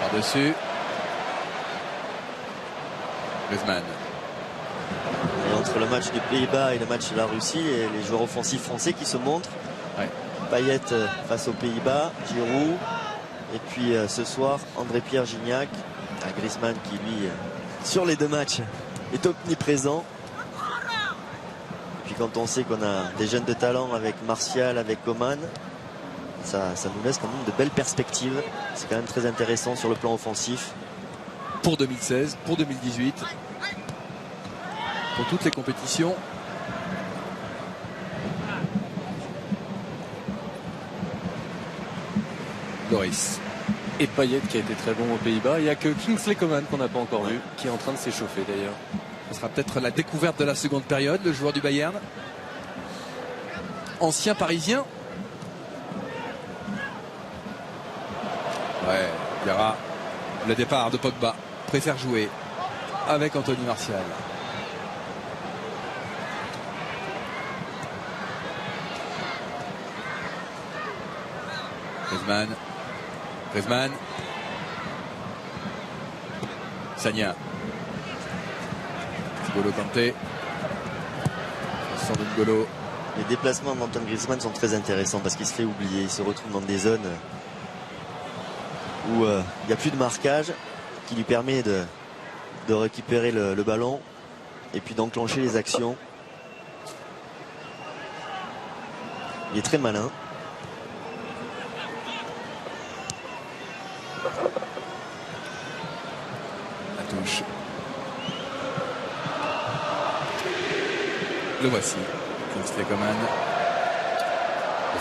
Par-dessus. Griezmann. Et entre le match du Pays-Bas et le match de la Russie, et les joueurs offensifs français qui se montrent. Ouais. Payet face aux Pays-Bas, Giroud. Et puis ce soir, André-Pierre Gignac. Griezmann qui lui, sur les 2 matchs, est omniprésent. Et puis quand on sait qu'on a des jeunes de talent avec Martial, avec Coman, ça nous laisse quand même de belles perspectives. C'est quand même très intéressant sur le plan offensif. Pour 2016, pour 2018, pour toutes les compétitions. Loris. Et Payet qui a été très bon aux Pays-Bas. Il n'y a que Kingsley Coman qu'on n'a pas encore vu, qui est en train de s'échauffer d'ailleurs. Ce sera peut-être la découverte de la seconde période, le joueur du Bayern. Ancien parisien. Ouais, il y aura le départ de Pogba. Préfère jouer avec Anthony Martial. Griezmann. Sagna. N'Golo Kanté. N'Golo. Les déplacements d'Antoine Griezmann sont très intéressants parce qu'il se fait oublier. Il se retrouve dans des zones où il n'y a plus de marquage, qui lui permet de récupérer le ballon et puis d'enclencher les actions. Il est très malin. La touche. Le voici. Kingsley Coman.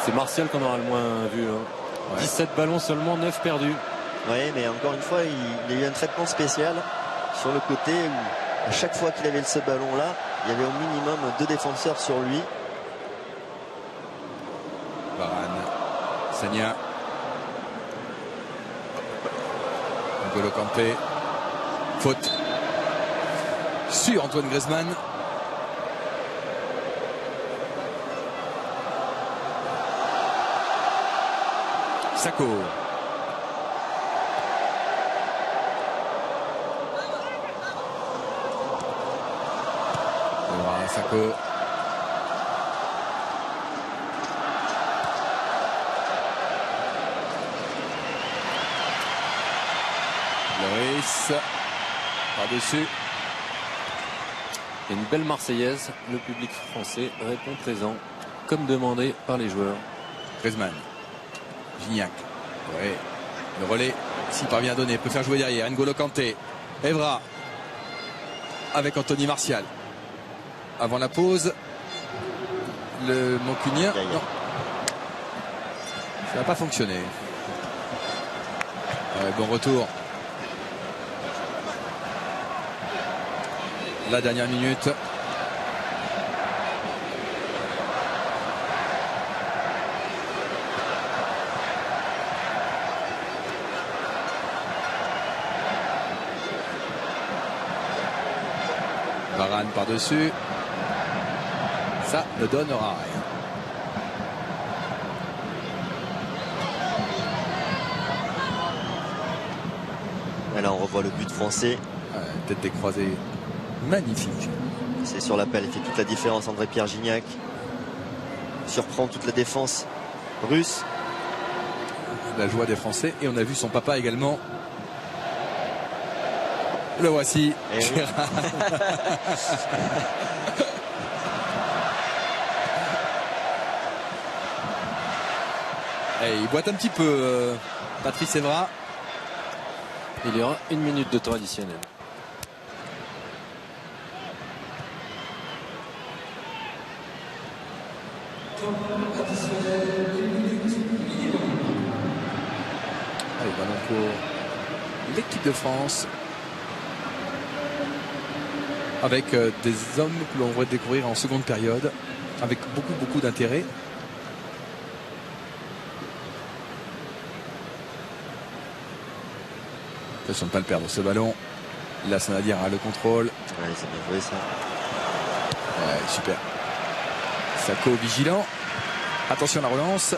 C'est Martial qu'on aura le moins vu. Hein. Ouais. 17 ballons seulement, 9 perdus. Oui, mais encore une fois, il a eu un traitement spécial sur le côté où à chaque fois qu'il avait ce ballon-là, il y avait au minimum 2 défenseurs sur lui. Varane. Sagna. N'Golo Kanté. Faute sur Antoine Griezmann. Sakho. Sakho. Loris. Par-dessus. Et une belle Marseillaise. Le public français répond présent, comme demandé par les joueurs. Griezmann. Gignac. Ouais. Le relais, s'il parvient à donner, préfère jouer derrière. N'Golo Kanté. Evra. Avec Anthony Martial. Avant la pause, le Mancunien. Non. Ça n'a pas fonctionné. Ouais, bon retour. La dernière minute. Varane par-dessus. Ça ne donnera rien. Et là on revoit le but français. Tête des croisés. Magnifique. C'est sur l'appel, il fait toute la différence. André-Pierre Gignac surprend toute la défense russe. La joie des Français. Et on a vu son papa également. Le voici. Et oui. Et il boite un petit peu, Patrice Evra. Il y aura 1 minute de temps additionnel. Allez, ballon pour l'équipe de France. Avec des hommes que l'on va découvrir en seconde période. Avec beaucoup d'intérêt. Attention de ne pas le perdre ce ballon. Là, ça va dire le contrôle. Ouais, c'est bien joué ça. Ouais, super. Sako vigilant. Attention à la relance.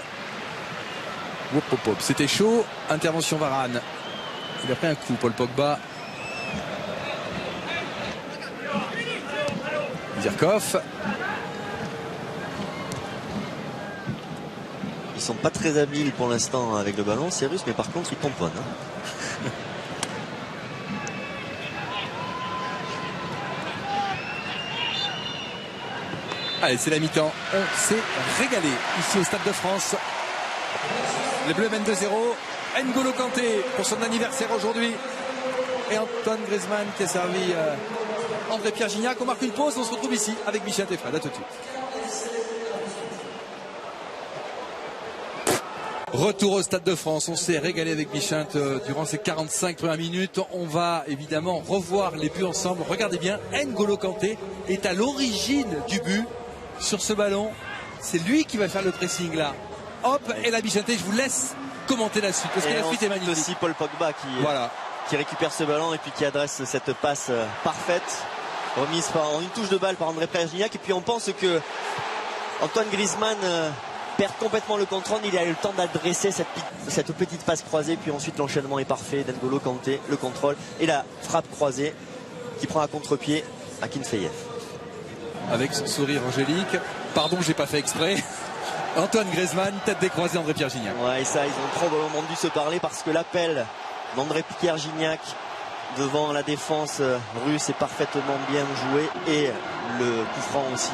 Hop, hop, hop. C'était chaud. Intervention Varane. Il a pris un coup, Paul Pogba. Zirkov. Ils sont pas très habiles pour l'instant avec le ballon, c'est russe, mais par contre ils pomponnent. Hein. Allez, c'est la mi-temps. On s'est régalé ici au Stade de France. Les Bleus mènent 2-0. N'Golo Kanté pour son anniversaire aujourd'hui. Et Antoine Griezmann qui a servi André-Pierre Gignac. On marque une pause. On se retrouve ici avec Michel et Fred. À tout de suite. Retour au Stade de France. On s'est régalé avec Michel durant ces 45 premières minutes. On va évidemment revoir les buts ensemble. Regardez bien, N'Golo Kanté est à l'origine du but sur ce ballon. C'est lui qui va faire le pressing là. Hop, et la Bichette, je vous laisse commenter la suite parce que la suite est magnifique. Aussi Paul Pogba qui récupère ce ballon et puis qui adresse cette passe parfaite remise en une touche de balle par André-Pierre Gignac. Et puis on pense que Antoine Griezmann perd complètement le contrôle. Il a eu le temps d'adresser cette petite passe croisée, puis ensuite l'enchaînement est parfait d'N'Golo Kanté, le contrôle et la frappe croisée qui prend à contre-pied Akinfeyev. Avec son sourire angélique. Pardon, j'ai pas fait exprès. Antoine Griezmann, tête décroisée, André-Pierre Gignac. Ouais, et ça, ils ont probablement dû se parler parce que l'appel d'André-Pierre Gignac devant la défense russe est parfaitement bien joué et le coup franc aussi.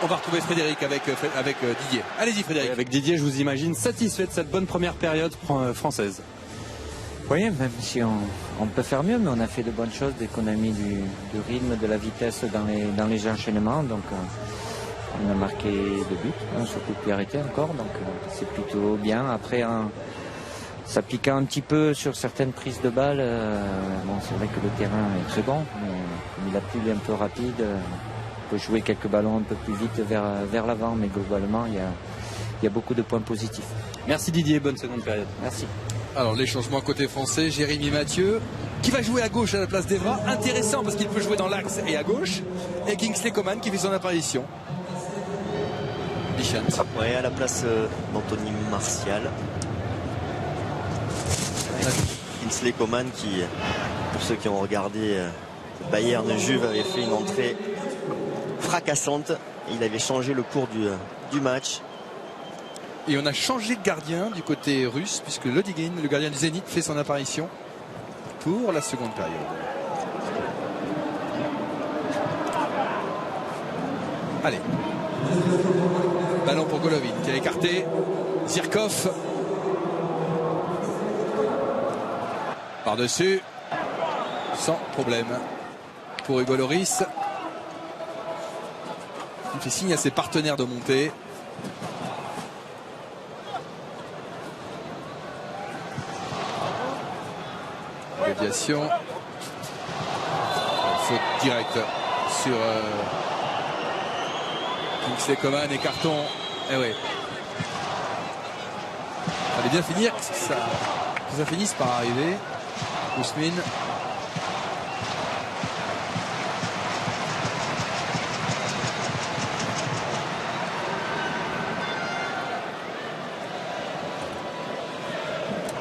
On va retrouver Frédéric avec Didier. Allez-y Frédéric. Et avec Didier, je vous imagine satisfait de cette bonne première période française. Oui, même si on peut faire mieux, mais on a fait de bonnes choses dès qu'on a mis du rythme, de la vitesse dans les enchaînements. Donc on a marqué 2 buts, on se peut plus arrêter encore, donc c'est plutôt bien. Après, ça piquait un petit peu sur certaines prises de balles. Bon, c'est vrai que le terrain est très bon, mais comme il a plu, il est un peu rapide. On peut jouer quelques ballons un peu plus vite vers l'avant, mais globalement, il y a beaucoup de points positifs. Merci Didier, bonne seconde période. Merci. Alors les changements côté français, Jérémy Mathieu qui va jouer à gauche à la place d'Evra, intéressant parce qu'il peut jouer dans l'axe et à gauche, et Kingsley Coman qui fait son apparition. Bichent. Ouais, à la place d'Anthony Martial. Kingsley Coman qui, pour ceux qui ont regardé Bayern Juve, avait fait une entrée fracassante. Il avait changé le cours du match. Et on a changé de gardien du côté russe puisque Lodigin, le gardien du Zénith, fait son apparition pour la seconde période. Allez. Ballon pour Golovin qui a écarté. Zirkov. Par-dessus. Sans problème. Pour Hugo Lloris. Il fait signe à ses partenaires de monter. Déviation. Faute directe sur Kingsley Coman et carton. Eh oui. Fallait bien finir que ça finisse par arriver. Ousmane.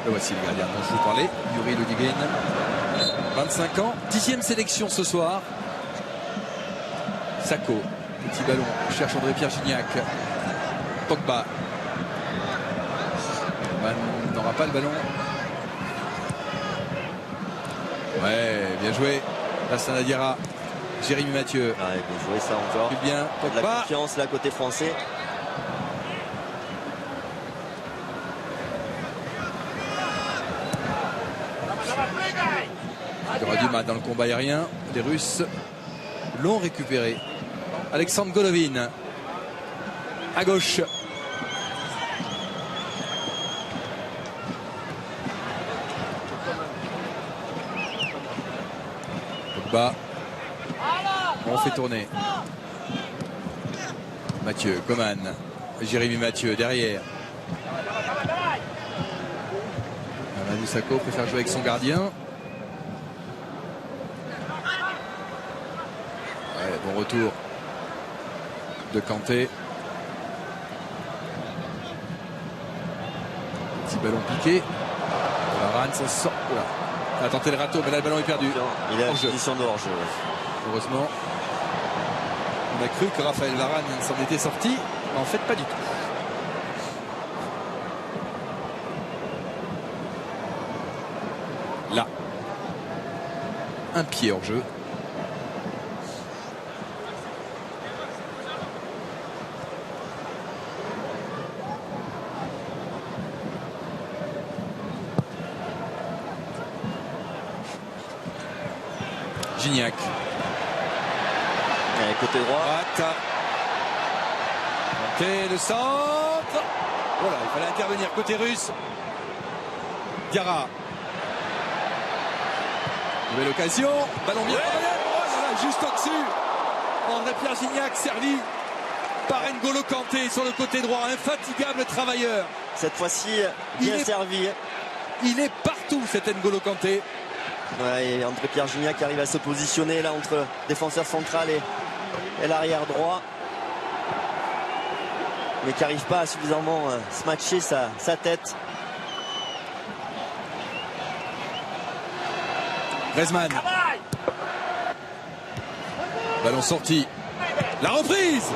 Le voici le gardien dont je vous parlais, Yuri Lodigin, 25 ans, 10e sélection ce soir. Sako, petit ballon, cherche André-Pierre Gignac. Pogba. On n'aura pas le ballon. Ouais, bien joué. Lassana Diarra, Jérémy Mathieu. Ouais, bien joué ça encore. Plus bien, De la Pogba. confiance là côté français. Il y aura du mal dans le combat aérien. Les Russes l'ont récupéré. Alexandre Golovin à gauche. Pogba. On fait tourner. Mathieu, Coman. Jérémy Mathieu derrière. Mamadou Sakho préfère jouer avec son gardien. retour de Kanté. Petit ballon piqué. Varane, ça sort. Oula. Il a tenté le râteau, mais là le ballon est perdu. Il est en Hors-jeu. position de hors-jeu. Heureusement. On a cru que Raphaël Varane s'en était sorti, mais en fait pas du tout. Là. Un pied hors jeu. Gignac. Côté droit. Droite. Montée, le centre. Voilà, il fallait intervenir côté russe. Diarra. Nouvelle occasion. Ballon bien. Voilà, juste au-dessus. André-Pierre Gignac servi par N'Golo Kanté sur le côté droit. Infatigable travailleur. Cette fois-ci, bien servi. Il est partout, cet N'Golo Kanté. Ouais, et André-Pierre Gignac arrive à se positionner là entre défenseur central et l'arrière droit, mais qui n'arrive pas à suffisamment se matcher sa tête. Griezmann. Ballon sorti. La reprise.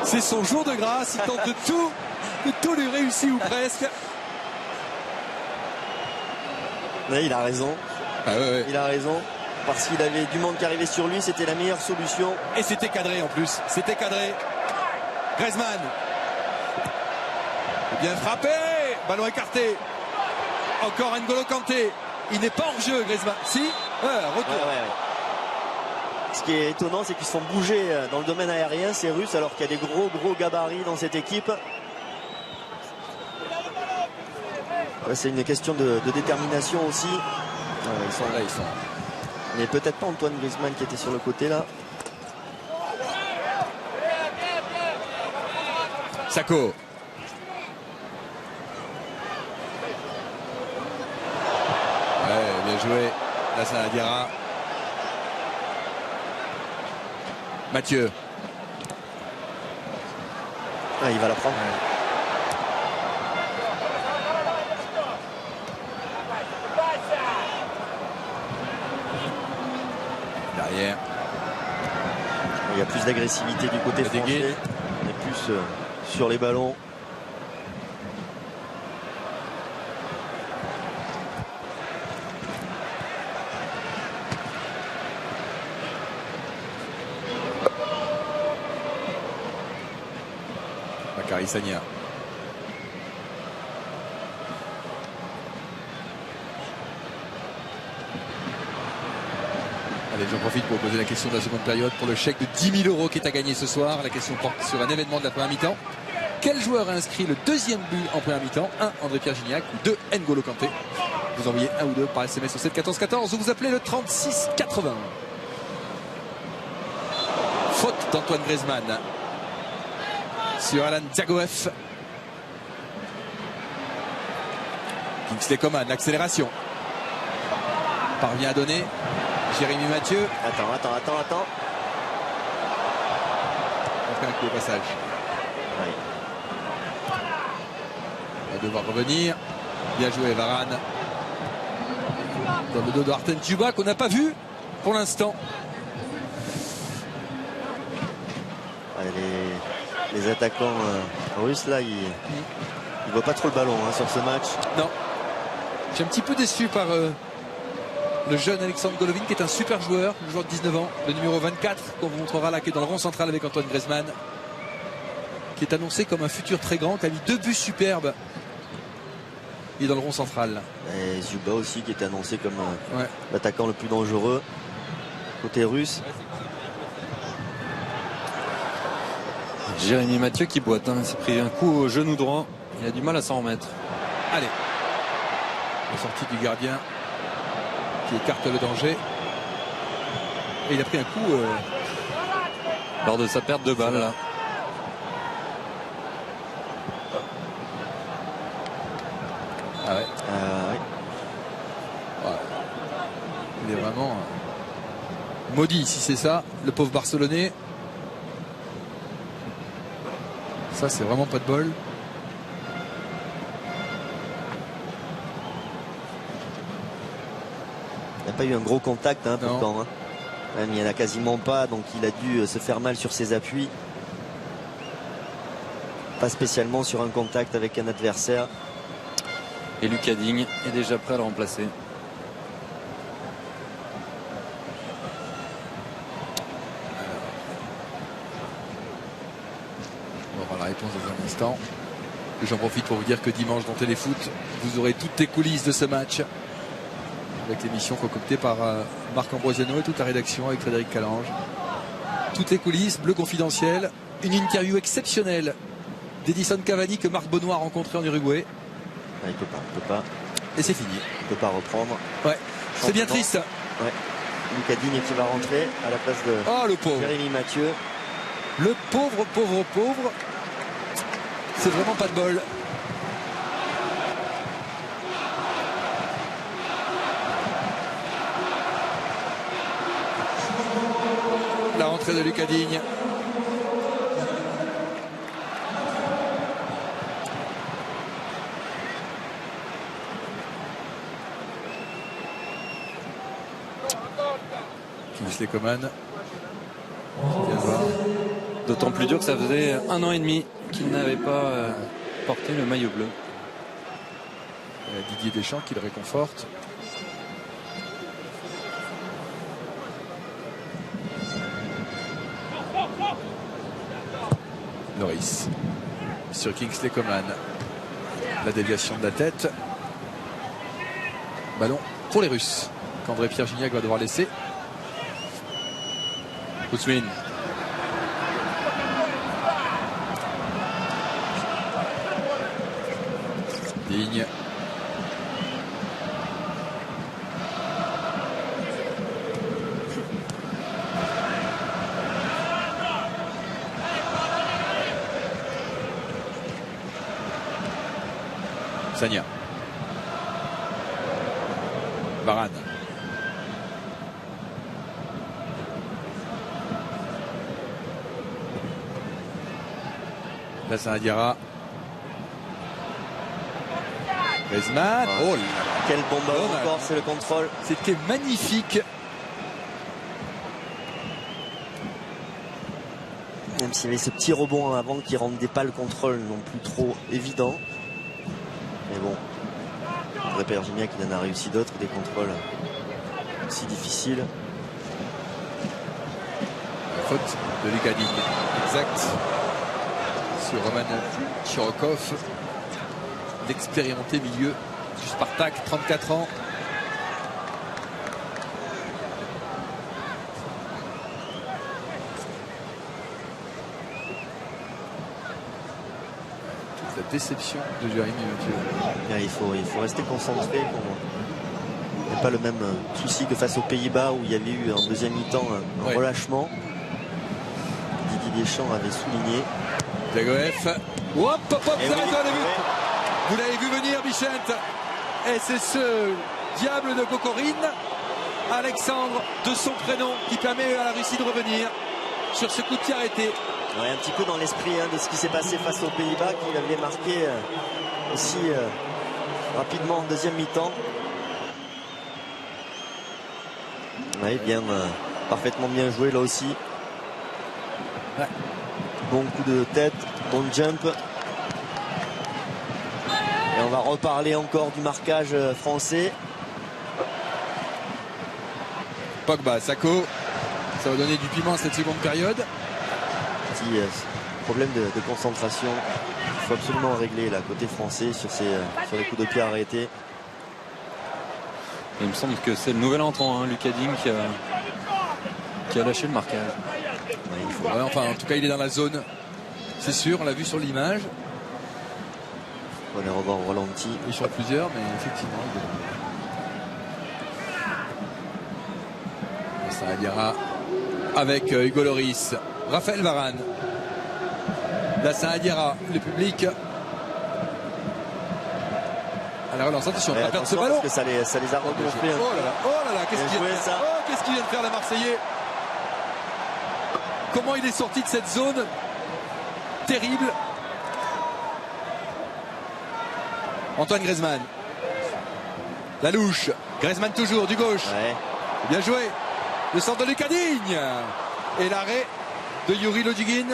C'est son jour de grâce. Il tente de tout lui réussit ou presque. Mais il a raison. Ah ouais. Il a raison. Parce qu'il avait du monde qui arrivait sur lui, c'était la meilleure solution. Et c'était cadré en plus. C'était cadré. Griezmann. Bien frappé. Ballon écarté. Encore N'Golo Kanté. Il n'est pas hors jeu, Griezmann. Si. Retour. Ouais. Ce qui est étonnant, c'est qu'ils se font bouger dans le domaine aérien, ces Russes, alors qu'il y a des gros gabarits dans cette équipe. Ouais, c'est une question de détermination aussi. Ils sont là, ils sont. Mais peut-être pas Antoine Griezmann qui était sur le côté là. Sakho. Ouais, bien joué. Là, ça a Diarra. Mathieu. Ah, il va la prendre. Derrière. Il y a plus d'agressivité du côté français. On est plus sur les ballons. Bakary Sagna. Allez, j'en profite pour poser la question de la seconde période pour le chèque de 10 000 € qui est à gagner ce soir. La question porte sur un événement de la première mi-temps. Quel joueur a inscrit le deuxième but en première mi-temps? 1. André-Pierre Gignac ou 2. N'Golo Kanté. Vous envoyez un ou deux par SMS au 7 14 14 ou vous appelez le 36 80. Faute d'Antoine Griezmann sur Alan Dzagoev. Kingsley Coman, l'accélération. Parvient à donner. Jérémy Mathieu. Attends. On fait un coup au passage. Ouais. Il va devoir revenir. Bien joué Varane. Dans le dos de Arten Djouba qu'on n'a pas vu pour l'instant. Les attaquants russes là, ils ne voient pas trop le ballon sur ce match. Non. Je suis un petit peu déçu par le jeune Alexandre Golovin qui est un super joueur, le joueur de 19 ans, le numéro 24 qu'on vous montrera là, qui est dans le rond central avec Antoine Griezmann, qui est annoncé comme un futur très grand, qui a mis 2 buts superbes. Il est dans le rond central. Et Djouba aussi qui est annoncé comme l'attaquant le plus dangereux côté russe. Jérémy Mathieu qui boite, il s'est pris un coup au genou droit, il a du mal à s'en remettre. Allez, la sortie du gardien qui écarte le danger. Et il a pris un coup lors de sa perte de balle là. Ah ouais. Ouais. Ouais. Il est vraiment Maudit si c'est ça, le pauvre Barcelonais. Ça c'est vraiment pas de bol. Il n'a pas eu un gros contact pourtant. Hein. Même, il n'y en a quasiment pas, donc il a dû se faire mal sur ses appuis. Pas spécialement sur un contact avec un adversaire. Et Lucas Digne est déjà prêt à le remplacer. On va avoir la réponse dans un instant. J'en profite pour vous dire que dimanche dans Téléfoot, vous aurez toutes les coulisses de ce match avec l'émission concoctée par Marc Ambrosiano et toute la rédaction avec Frédéric Calange. Toutes les coulisses, Bleu Confidentiel, une interview exceptionnelle d'Edison Cavani que Marc Benoît a rencontré en Uruguay. Ah, il peut pas. Et c'est fini. Il peut pas reprendre. Ouais, c'est bien triste. Ouais. Lucas Digne qui va rentrer à la place de le pauvre Jérémy Mathieu. Le pauvre. C'est vraiment pas de bol. La rentrée de Lucas Digne. Kingsley Coman. D'autant plus dur que ça faisait 1 an et demi qu'il n'avait pas porté le maillot bleu. Didier Deschamps qui le réconforte. Loris sur Kingsley Coman. La déviation de la tête. Ballon pour les Russes qu'André Pierre Gignac va devoir laisser. Kouzmin. Digne. Sagna. Varane. Là, c'est un Diarra. Griezmann. Oh là là. Quel bon ballon encore, c'est le contrôle. C'était magnifique. Même s'il y avait ce petit rebond en avant qui rendait pas le contrôle non plus trop évident. Mais bon, André Pierre Gignac il en a réussi d'autres, des contrôles aussi difficiles. Faute de Lucas Digne. Exact. Sur Roman Chirokov, l'expérimenté milieu du Spartak, 34 ans. Toute la déception de Jérémy Mathieu. Il faut rester concentré. Il n'y a pas le même souci que face aux Pays-Bas où il y avait eu en deuxième mi-temps un relâchement. Didier Deschamps avait souligné. Zagoev. Hop, Et vous l'avez vu venir, Bichette. Et c'est ce diable de Kokorine, Alexandre, de son prénom, qui permet à la Russie de revenir sur ce coup de pied arrêté. Ouais, un petit peu dans l'esprit de ce qui s'est passé face aux Pays-Bas, qu'il avait marqué aussi rapidement en deuxième mi-temps. Oui, bien, parfaitement bien joué là aussi. Ouais. Bon coup de tête, bon jump. Et on va reparler encore du marquage français. Pogba, Sako. Ça va donner du piment à cette seconde période. Petit problème de concentration. Il faut absolument régler là, côté français sur les coups de pied arrêtés. Il me semble que c'est le nouvel entrant, Lucas Digne, qui a lâché le marquage. Ouais, enfin, en tout cas, il est dans la zone. C'est sûr, on l'a vu sur l'image. On va les revoir au ralenti. Ils sont plusieurs, mais effectivement. Ça Diarra avec Hugo Loris. Raphaël Varane. Là, c'est Diarra. Le public. À la relance, attention, on va perdre ce ballon. Parce que ça les a regonflés. Oh là là, qu'est-ce qu'il vient de faire le Marseillais? comment il est sorti de cette zone terrible. Antoine Griezmann. La louche. Griezmann toujours du gauche. Ouais. Bien joué. Le centre de Lucas Digne. Et l'arrêt de Yuri Lodygin.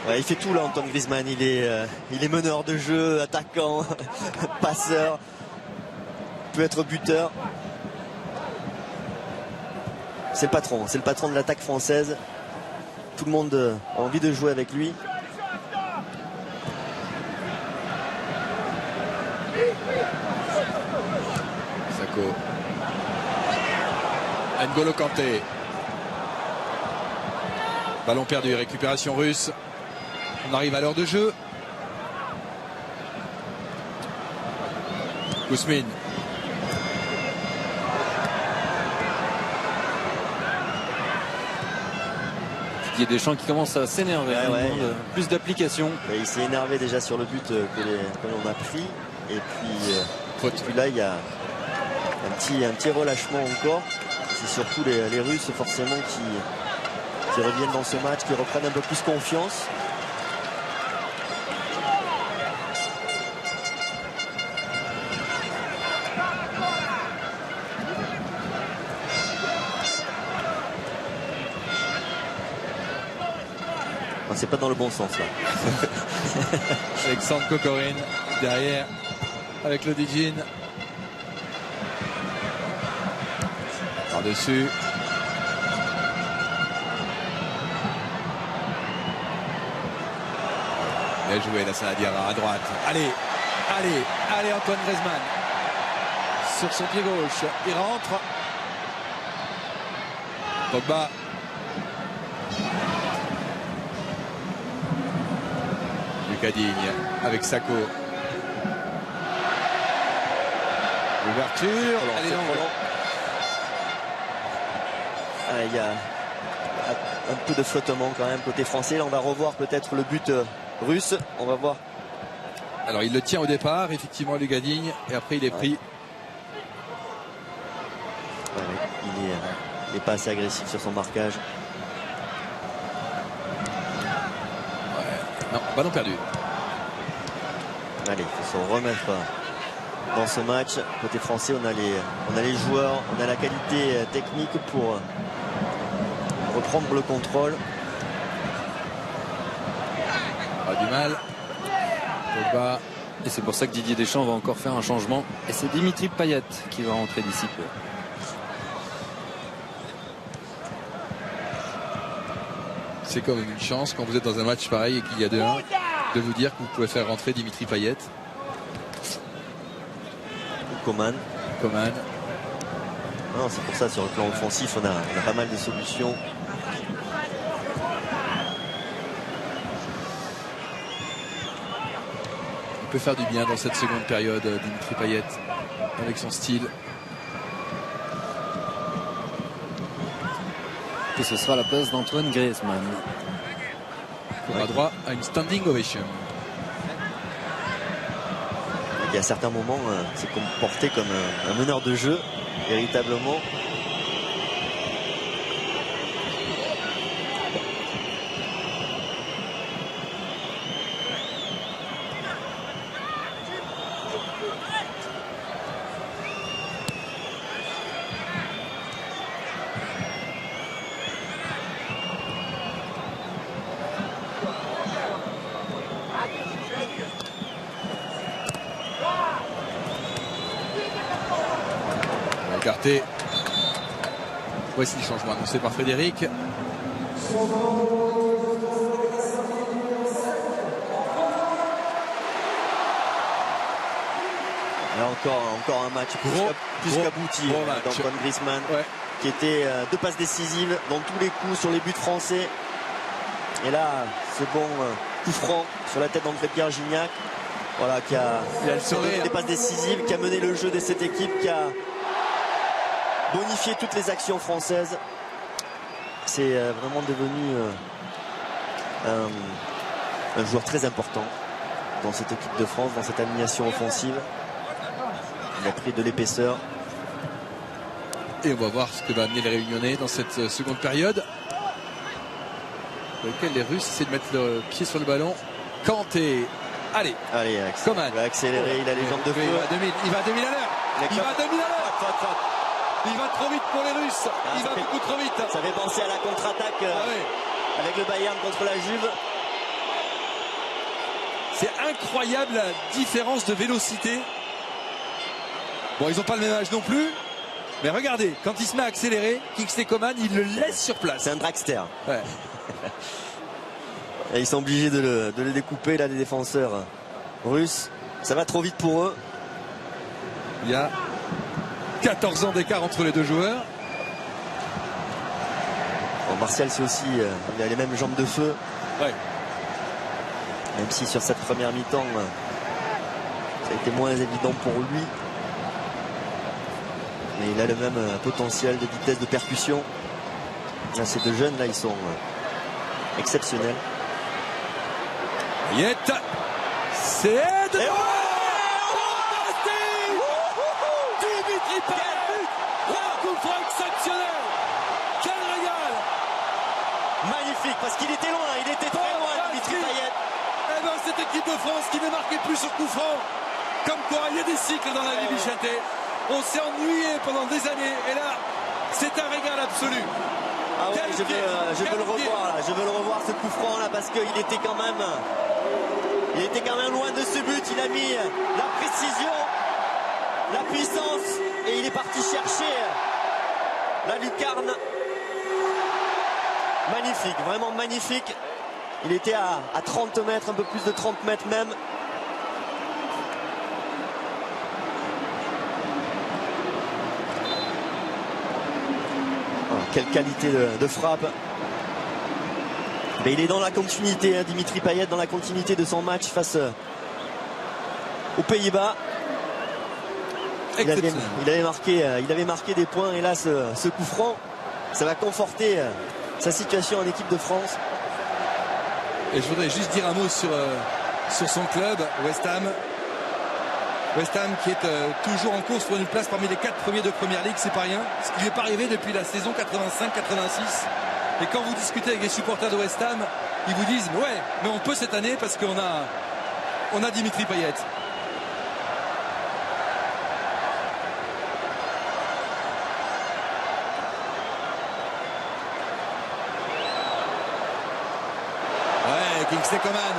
Ouais, il fait tout là, Antoine Griezmann. Il est meneur de jeu, attaquant, passeur, peut être buteur. C'est le patron de l'attaque française. Tout le monde a envie de jouer avec lui. Sako. N'Golo Kanté. Ballon perdu, récupération russe. On arrive à l'heure de jeu. Kousmine. Didier Deschamps qui commence à s'énerver. Ouais. Plus d'application. Il s'est énervé déjà sur le but que l'on a pris. Et puis là, il y a un petit relâchement encore. C'est surtout les Russes forcément qui reviennent dans ce match, qui reprennent un peu plus confiance. C'est pas dans le bon sens là. Alexandre Kokorin derrière avec Lodygin. Par-dessus. Bien joué la Saladiara à droite. Allez Antoine Griezmann. Sur son pied gauche. Il rentre. Pogba. Lucas Digne avec Sako. Ouverture. Elle est longue. Il y a un peu de flottement quand même côté français. Là, on va revoir peut-être le but russe. On va voir. Alors il le tient au départ, effectivement, Lucas Digne, et après il est pris. Il n'est pas assez agressif sur son marquage. Non, ballon perdu. Allez, il faut se remettre dans ce match. Côté français, on a les joueurs, on a la qualité technique pour reprendre le contrôle. Pas du mal. Pogba. Et c'est pour ça que Didier Deschamps va encore faire un changement. Et c'est Dimitri Payet qui va rentrer d'ici peu. C'est quand même une chance quand vous êtes dans un match pareil et qu'il y a 2-1 de vous dire que vous pouvez faire rentrer Dimitri Payet. Coman. Non, c'est pour ça, sur le plan offensif, on a pas mal de solutions. Il peut faire du bien dans cette seconde période, Dimitri Payet, avec son style. Et ce sera la place d'Antoine Griezmann. Il aura droit à une standing ovation. Il y a certains moments, c'est comporté comme un meneur de jeu, véritablement. Écarté. Voici le changement annoncé par Frédéric. Là encore un match plus qu'abouti d'Antoine Griezmann, qui était deux passes décisives dans tous les coups sur les buts français. Et là, ce bon coup franc sur la tête d'André-Pierre Gignac, voilà, qui a des passes décisives, qui a mené le jeu de cette équipe, qui a bonifié toutes les actions françaises. C'est vraiment devenu un joueur très important dans cette équipe de France, dans cette animation offensive. Il a pris de l'épaisseur. Et on va voir ce que va amener les Réunionnais dans cette seconde période. sur lequel les Russes essaient de mettre le pied sur le ballon. Kanté. Allez, Coman. Il va accélérer, il a les jambes de feu. Il va à 2000 à l'heure. Il va à 2000 à l'heure. Il va trop vite pour les Russes. Il va beaucoup trop vite. Ça fait penser à la contre-attaque avec le Bayern contre la Juve. C'est incroyable la différence de vélocité. Bon, ils n'ont pas le même âge non plus. Mais regardez, quand il se met à accélérer, Kingsley Coman, il le laisse sur place. C'est un dragster. Ouais. Et ils sont obligés de le découper, là, les défenseurs russes. Ça va trop vite pour eux. Il y a 14 ans d'écart entre les deux joueurs. Bon, Martial, c'est aussi, il a les mêmes jambes de feu. Ouais. Même si sur cette première mi-temps, ça a été moins évident pour lui. Mais il a le même potentiel de vitesse de percussion. Là, ces deux jeunes, là, ils sont exceptionnels. Yet, c'est de Dimitri Payet, un coup franc exceptionnel. Quel régal. Magnifique, parce qu'il était loin, il était très loin, Dimitri Payet. Eh ben, cette équipe de France qui ne marquait plus sur coup franc. Comme quoi, il y a des cycles dans la vie, Bichaté. On s'est ennuyé pendant des années, et là, c'est un régal absolu. Ah ouais, je veux le revoir là. Je veux le revoir ce coup franc là, parce qu'il était quand même loin de ce but. Il a mis la précision, la puissance, et il est parti chercher la lucarne. Magnifique, vraiment magnifique. Il était à 30 mètres, un peu plus de 30 mètres même. Quelle qualité de frappe. Mais il est dans la continuité, hein, Dimitri Payet, dans la continuité de son match face aux Pays-Bas. Il avait marqué des points, et là ce coup franc, ça va conforter sa situation en équipe de France. Et je voudrais juste dire un mot sur son club, West Ham. West Ham qui est toujours en course pour une place parmi les 4 premiers de Première Ligue, c'est pas rien. Ce qui n'est pas arrivé depuis la saison 85-86. Et quand vous discutez avec les supporters de West Ham, ils vous disent ouais, mais on peut cette année parce qu'on a Dimitri Payet. Ouais, Kingsley Coman.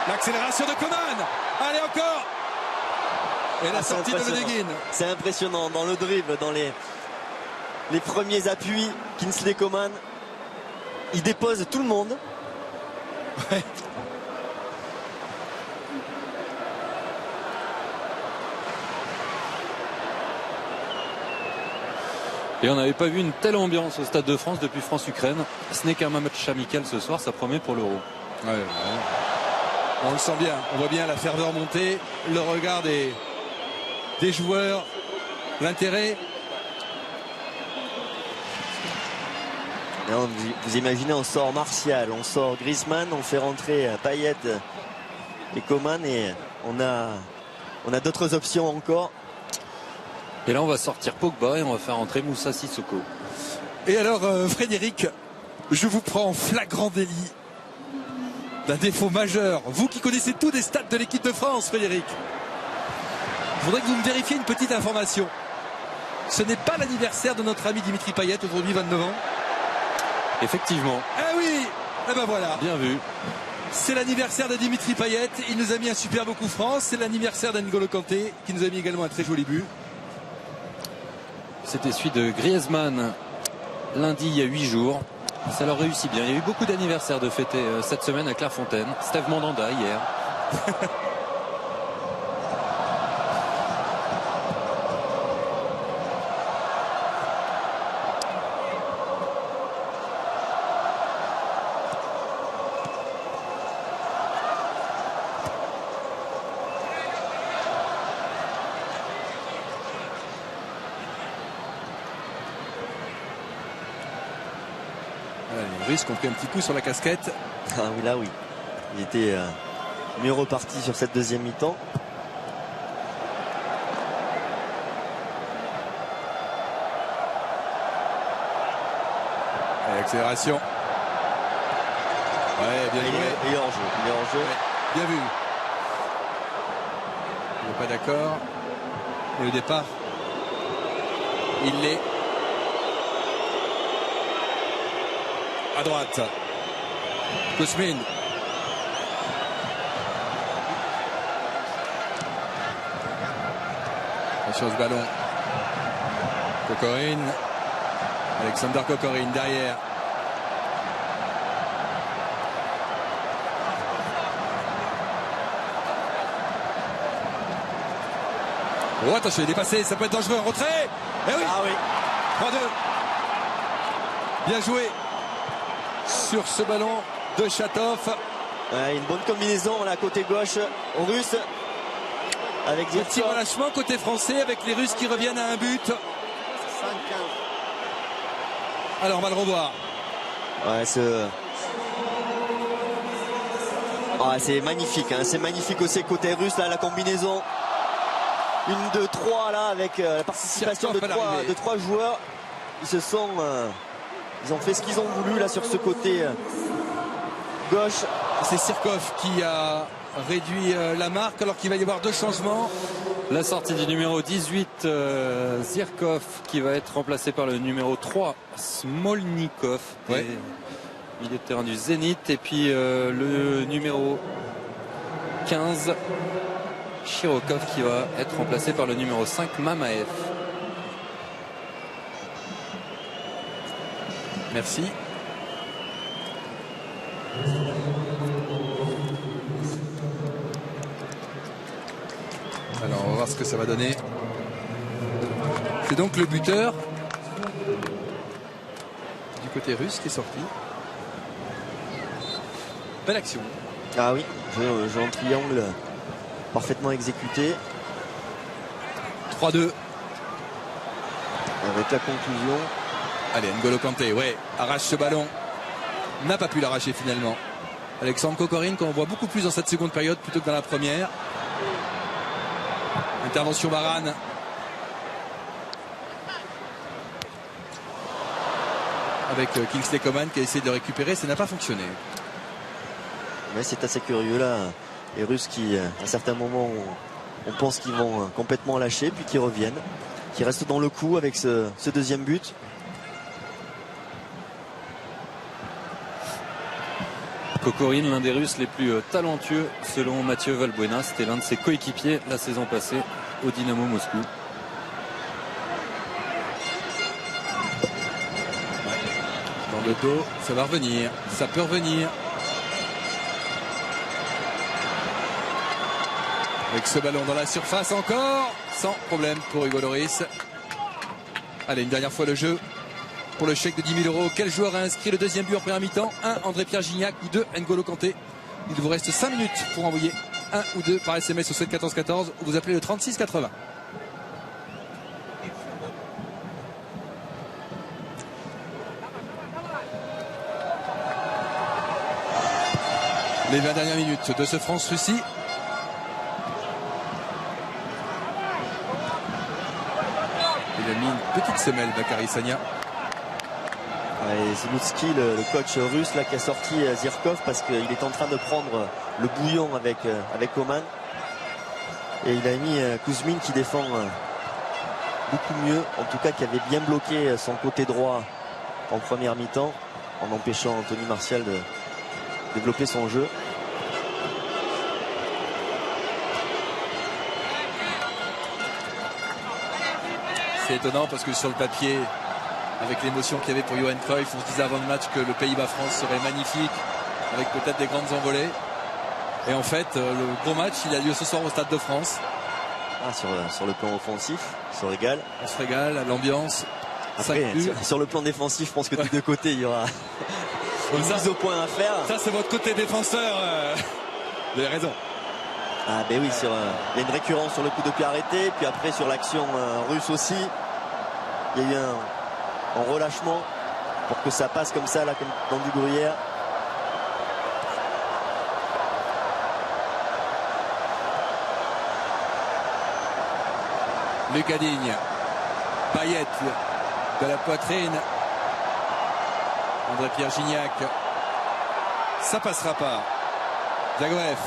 L'accélération de Coman. Allez encore. Et la sortie de Ledeguin. C'est impressionnant dans le dribble, dans les premiers appuis. Kingsley Coman, il dépose tout le monde. Ouais. Et on n'avait pas vu une telle ambiance au Stade de France depuis France-Ukraine. Ce n'est qu'un match amical ce soir, ça promet pour l'Euro. Ouais. On le sent bien, on voit bien la ferveur monter, le regard des joueurs, l'intérêt. Vous imaginez, on sort Martial, on sort Griezmann, on fait rentrer Payet et Coman, et on a d'autres options encore. Et là on va sortir Pogba et on va faire entrer Moussa Sissoko. Et alors Frédéric, je vous prends en flagrant délit d'un défaut majeur. Vous qui connaissez tous les stats de l'équipe de France, Frédéric. Je voudrais que vous me vérifiez une petite information. Ce n'est pas l'anniversaire de notre ami Dimitri Payet, aujourd'hui 29 ans. Effectivement. Ah oui. Eh ben voilà. Bien vu. C'est l'anniversaire de Dimitri Payet. Il nous a mis un superbe coup franc. C'est l'anniversaire d'N'Golo Kanté qui nous a mis également un très joli but. C'était celui de Griezmann lundi il y a 8 jours. Ça leur réussit bien. Il y a eu beaucoup d'anniversaires de fêter cette semaine à Clairefontaine. Steve Mandanda hier. Les Russes qui ont pris un petit coup sur la casquette. Ah oui, là oui. Il était mieux reparti sur cette deuxième mi-temps. Et accélération. Ouais, bien joué. Il est hors jeu. Il est hors jeu. Ouais, bien vu. Il n'est pas d'accord. Et au départ, il l'est. À droite. Kuzmin. Attention ce ballon. Kokorin. Alexander Kokorin derrière. Oh, attention, il est dépassé, ça peut être dangereux. Retrait. Eh oui. Ah oui. 3-2. Bien joué sur ce ballon de Chatov. Ouais, une bonne combinaison là côté gauche aux Russes. Avec Le petit relâchement côté français avec les Russes qui reviennent à un but. 5-15. Alors on va le revoir. Ouais, c'est magnifique, hein. C'est magnifique aussi côté russe là, la combinaison. 1, 2, 3 là avec la participation de 3 joueurs. Ils ont fait ce qu'ils ont voulu là sur ce côté gauche. C'est Sirkov qui a réduit la marque alors qu'il va y avoir 2 changements. La sortie du numéro 18, Zirkov, qui va être remplacé par le numéro 3, Smolnikov, ouais. Milieu de terrain du Zénith. Et puis le numéro 15, Shirokov, qui va être remplacé par le numéro 5, Mamaev. Merci. Alors on va voir ce que ça va donner. C'est donc le buteur du côté russe qui est sorti. Belle action. Ah oui, jeu en triangle parfaitement exécuté. 3-2. Avec la conclusion. Allez, N'Golo Kanté, ouais, arrache ce ballon. N'a pas pu l'arracher finalement. Alexandre Kokorin qu'on voit beaucoup plus dans cette seconde période plutôt que dans la première. Intervention Varane. Avec Kingsley Coman qui a essayé de récupérer, ça n'a pas fonctionné. Mais c'est assez curieux là. Les Russes qui, à certains moments, on pense qu'ils vont complètement lâcher, puis qui reviennent, qui restent dans le coup avec ce deuxième but. Kokorin, l'un des Russes les plus talentueux selon Mathieu Valbuena. C'était l'un de ses coéquipiers la saison passée au Dynamo Moscou. Dans le dos, ça va revenir, ça peut revenir. Avec ce ballon dans la surface encore, sans problème pour Hugo Lloris. Allez, une dernière fois le jeu pour le chèque de 10 000 €. Quel joueur a inscrit le deuxième but en première mi-temps? 1, André-Pierre Gignac, ou 2, N'Golo Kanté. Il vous reste 5 minutes pour envoyer 1 ou 2 par SMS au 7 14 14 ou vous appelez le 36 80. Les 20 dernières minutes de ce France-Russie. Il a mis une petite semelle, Bakary Sagna. Et Zilouski, le coach russe là, qui a sorti Zirkov parce qu'il est en train de prendre le bouillon avec Coman. Et il a mis Kuzmin qui défend beaucoup mieux, en tout cas qui avait bien bloqué son côté droit en première mi-temps, en empêchant Anthony Martial de développer son jeu. C'est étonnant parce que sur le papier, avec l'émotion qu'il y avait pour Johan Cruyff, on se disait avant le match que le Pays-Bas-France serait magnifique, avec peut-être des grandes envolées. Et en fait, le gros match, il a lieu ce soir au Stade de France. Ah, sur le plan offensif, on se régale. On se régale, l'ambiance. Après, sur le plan défensif, je pense que des deux côtés, il y aura une mise au point à faire. Ça, c'est votre côté défenseur. Vous avez raison. Ah ben oui, il y a une récurrence sur le coup de pied arrêté, puis après sur l'action russe aussi, il y a eu un relâchement pour que ça passe comme ça, là, comme dans du gruyère. Lucas Digne, Payet de la poitrine, André-Pierre Gignac, Ça passera pas. Zagoev.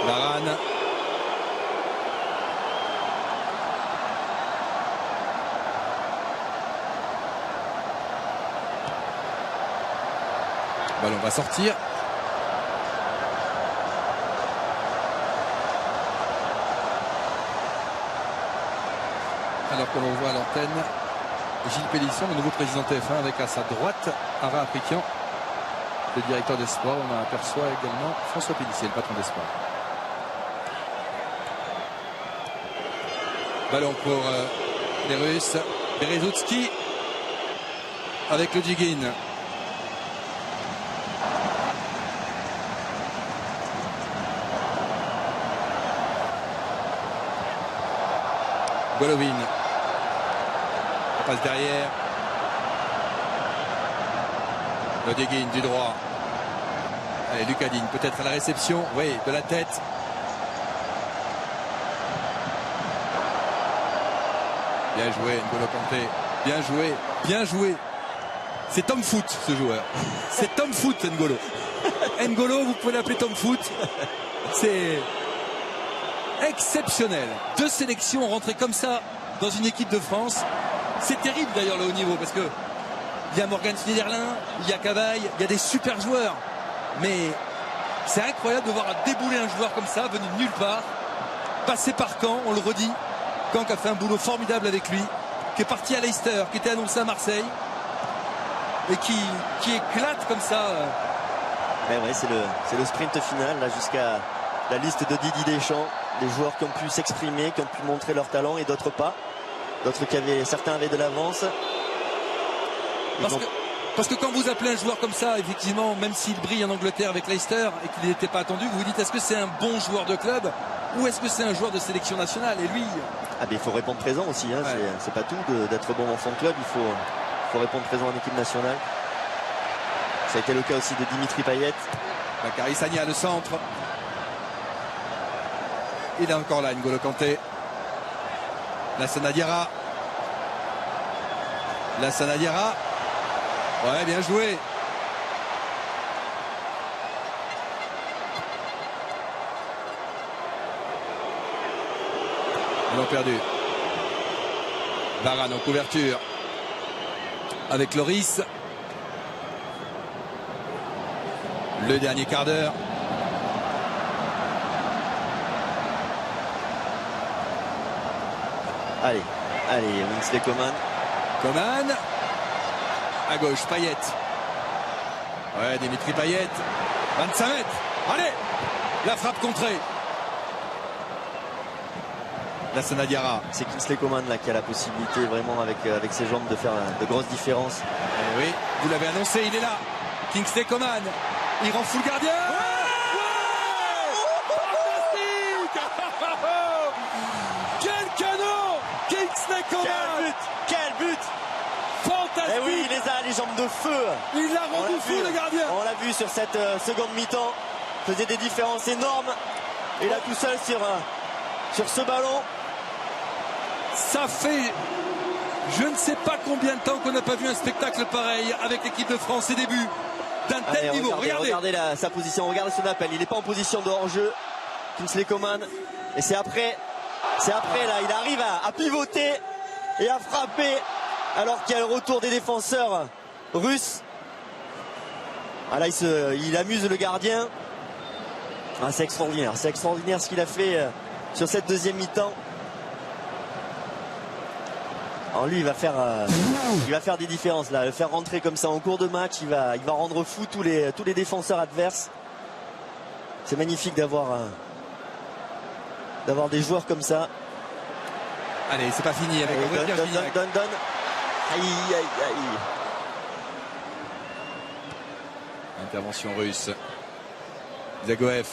Varane. Ballon va sortir. Alors que l'on voit à l'antenne Gilles Pélisson, le nouveau président TF1, avec à sa droite Ara Afrikian, le directeur des sports. On aperçoit également François Pélissier, le patron des sports. Ballon pour les Russes. Berezutski avec le Djigin. Golovin. On passe derrière. Le Djigin du droit. Allez, Lucadine peut-être à la réception. Oui, de la tête. Bien joué, N'Golo Kanté. Bien joué, bien joué. C'est Tom Foot, ce joueur. C'est Tom Foot, N'Golo. N'Golo, vous pouvez l'appeler Tom Foot. C'est exceptionnel. 2 sélections rentrées comme ça dans une équipe de France. C'est terrible d'ailleurs le haut niveau, parce que il y a Morgan Schneiderlin, il y a Cavaille, il y a des super joueurs. Mais c'est incroyable de voir débouler un joueur comme ça, venu de nulle part, passé par Caen, on le redit. Caen qui a fait un boulot formidable avec lui, qui est parti à Leicester, qui était annoncé à Marseille et qui éclate comme ça. Ouais, c'est le sprint final là, jusqu'à la liste de Didier Deschamps, des joueurs qui ont pu s'exprimer, qui ont pu montrer leur talent et d'autres pas, d'autres certains avaient de l'avance. Parce que quand vous appelez un joueur comme ça, effectivement, même s'il brille en Angleterre avec Leicester et qu'il n'était pas attendu, vous vous dites est-ce que c'est un bon joueur de club ou est-ce que c'est un joueur de sélection nationale? Et lui... Ah ben il faut répondre présent aussi, hein. Ouais. C'est pas tout d'être bon dans son club, il faut répondre présent en équipe nationale. Ça a été le cas aussi de Dimitri Payet. Bakary Sagna, le centre. Il est encore là, N'Golo Kanté. Lassana Diarra. Lassana Diarra. Ouais, bien joué. Ballon perdu. Varane en couverture. Avec Loris. Le dernier quart d'heure. Allez, Winsley Coman. Coman. À gauche, Payet. Ouais, Dimitri Payet. 25 mètres. Allez, la frappe contrée. Lassana Diarra. C'est Kingsley Coman là qui a la possibilité vraiment avec ses jambes de faire de grosses différences. Eh oui, vous l'avez annoncé, il est là. Kingsley Coman. Il rend fou le gardien. Quel canon! Kingsley Coman! Quel but! Fantastique! Eh oui, il les a, les jambes de feu! Il l'a rendu fou, le gardien! On l'a vu sur cette seconde mi-temps. Faisait des différences énormes. Et là, tout seul sur ce ballon. Ça fait je ne sais pas combien de temps qu'on n'a pas vu un spectacle pareil avec l'équipe de France, ses débuts d'un tel niveau. Regardez sa position, regardez son appel. Il n'est pas en position de hors-jeu. Kingsley Coman. Et c'est après là, il arrive à pivoter et à frapper alors qu'il y a le retour des défenseurs russes. Ah là, il amuse le gardien. Ah, c'est extraordinaire ce qu'il a fait sur cette deuxième mi-temps. Alors lui, il va faire des différences là, le faire rentrer comme ça en cours de match, il va rendre fou tous les défenseurs adverses. C'est magnifique d'avoir des joueurs comme ça. Allez, c'est pas fini avec Donne. Aïe. Intervention russe. Zagoev.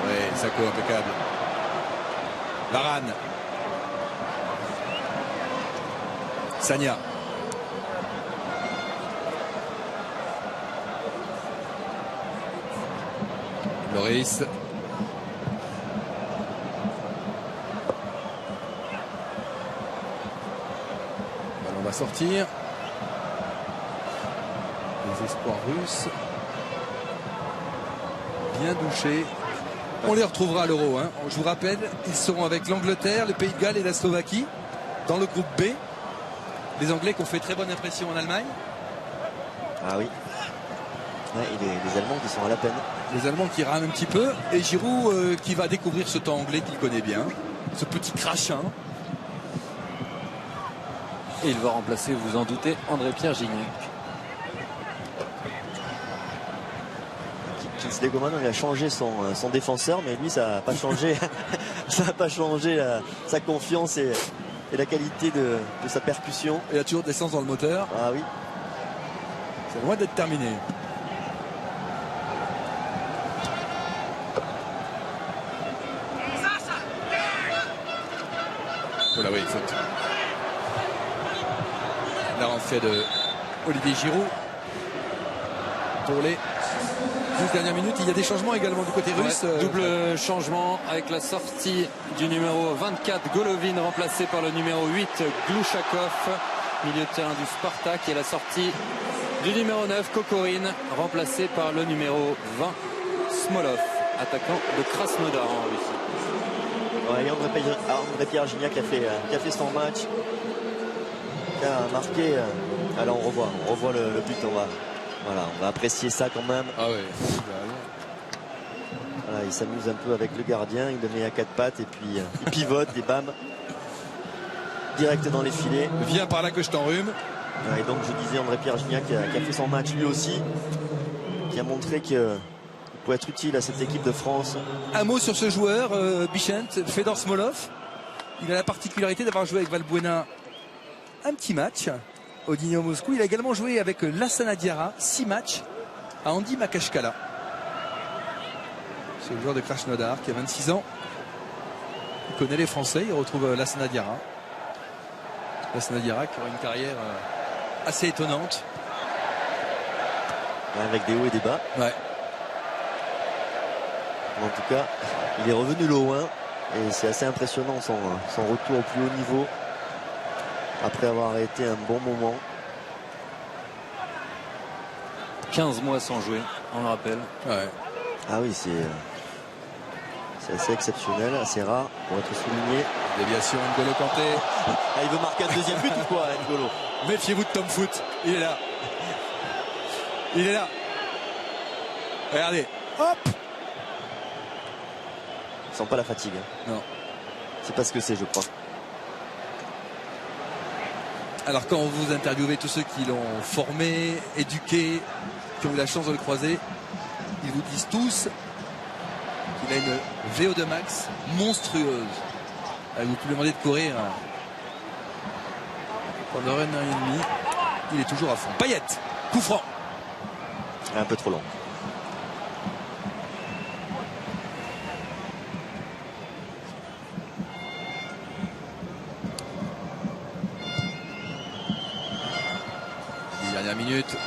Ouais, Sako impeccable. Varane. Sagna. Loris. sortir. Les espoirs russes. Bien douchés. On les retrouvera à l'Euro. Hein. Je vous rappelle, ils seront avec l'Angleterre, le Pays de Galles et la Slovaquie dans le groupe B. Les Anglais qui ont fait très bonne impression en Allemagne. Ah oui. Ouais, et les Allemands qui sont à la peine. Les Allemands qui rament un petit peu. Et Giroud qui va découvrir ce temps anglais qu'il connaît bien. Ce petit crachin. Et il va remplacer, vous vous en doutez, André-Pierre Gignac. Kingsley Coman, il a changé son défenseur, mais lui, ça n'a pas changé, ça n'a pas changé sa confiance et la qualité de sa percussion. Il a toujours de l'essence dans le moteur. Ah oui. C'est loin d'être terminé. Voilà, oui, faute. La rentrée de Olivier Giroud. Pour les 12 dernières minutes, il y a des changements également du côté russe. Ouais, double changement avec la sortie du numéro 24 Golovin remplacé par le numéro 8 Glushakov, milieu de terrain du Spartak, et la sortie du numéro 9 Kokorin remplacé par le numéro 20 Smolov, attaquant de Krasnodar en Russie. Ouais, André-Pierre Gignac qui a fait son match, qui a marqué. Alors on revoit le but, on va apprécier ça quand même. Ah ouais. Voilà, il s'amuse un peu avec le gardien, il le met à quatre pattes et puis il pivote et bam, direct dans les filets. Viens par là que je t'enrhume. Et donc je disais André-Pierre Gignac qui a fait son match lui aussi, qui a montré qu'il pouvait être utile à cette équipe de France. Un mot sur ce joueur, Bichent, Fedor Smolov. Il a la particularité d'avoir joué avec Valbuena un petit match au Dynamo Moscou. Il a également joué avec Lassana Diarra 6 matchs à Andy Makashkala. C'est le joueur de Krasnodar qui a 26 ans. Il connaît les Français, il retrouve Lassana Diarra. Lassana Diarra qui aura une carrière assez étonnante. Avec des hauts et des bas. Ouais. En tout cas, il est revenu loin et c'est assez impressionnant son retour au plus haut niveau après avoir été un bon moment. 15 mois sans jouer, on le rappelle. Ouais. Ah oui, c'est assez exceptionnel, assez rare pour être souligné. Déviation, N'Golo Kanté. Ah, il veut marquer un deuxième but ou quoi, N'Golo? Méfiez-vous de Tom Foot. Il est là. Il est là. Regardez. Hop. Il sent pas la fatigue. Hein. Non. C'est pas ce que c'est, je crois. Alors quand vous interviewez tous ceux qui l'ont formé, éduqué, qui ont eu la chance de le croiser, ils vous disent tous qu'il a une VO2 max monstrueuse. Vous pouvez lui demander de courir pendant 1 heure et demie. Il est toujours à fond. Payet, coup franc. Un peu trop long. Dernière minute.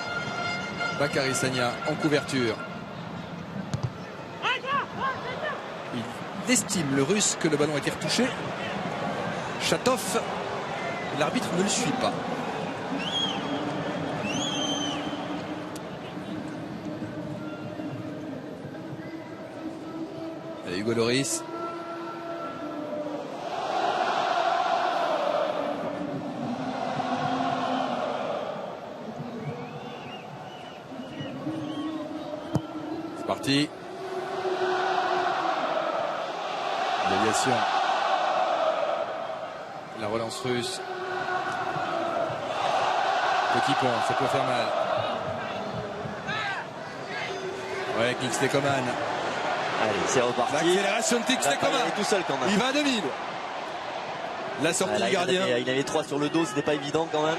Bakary Sagna en couverture. Il estime, le russe, que le ballon a été retouché. Chatov, l'arbitre ne le suit pas. Allez, Hugo Lloris. C'est parti. Déviation. La relance russe. Petit pont, ça peut faire mal. Ouais, Kingsley Coman. Allez, c'est reparti. L'accélération de Kingsley Coman. Il est tout seul quand même. Il va à 2000. La sortie du gardien. Il avait 3 sur le dos, c'était pas évident quand même.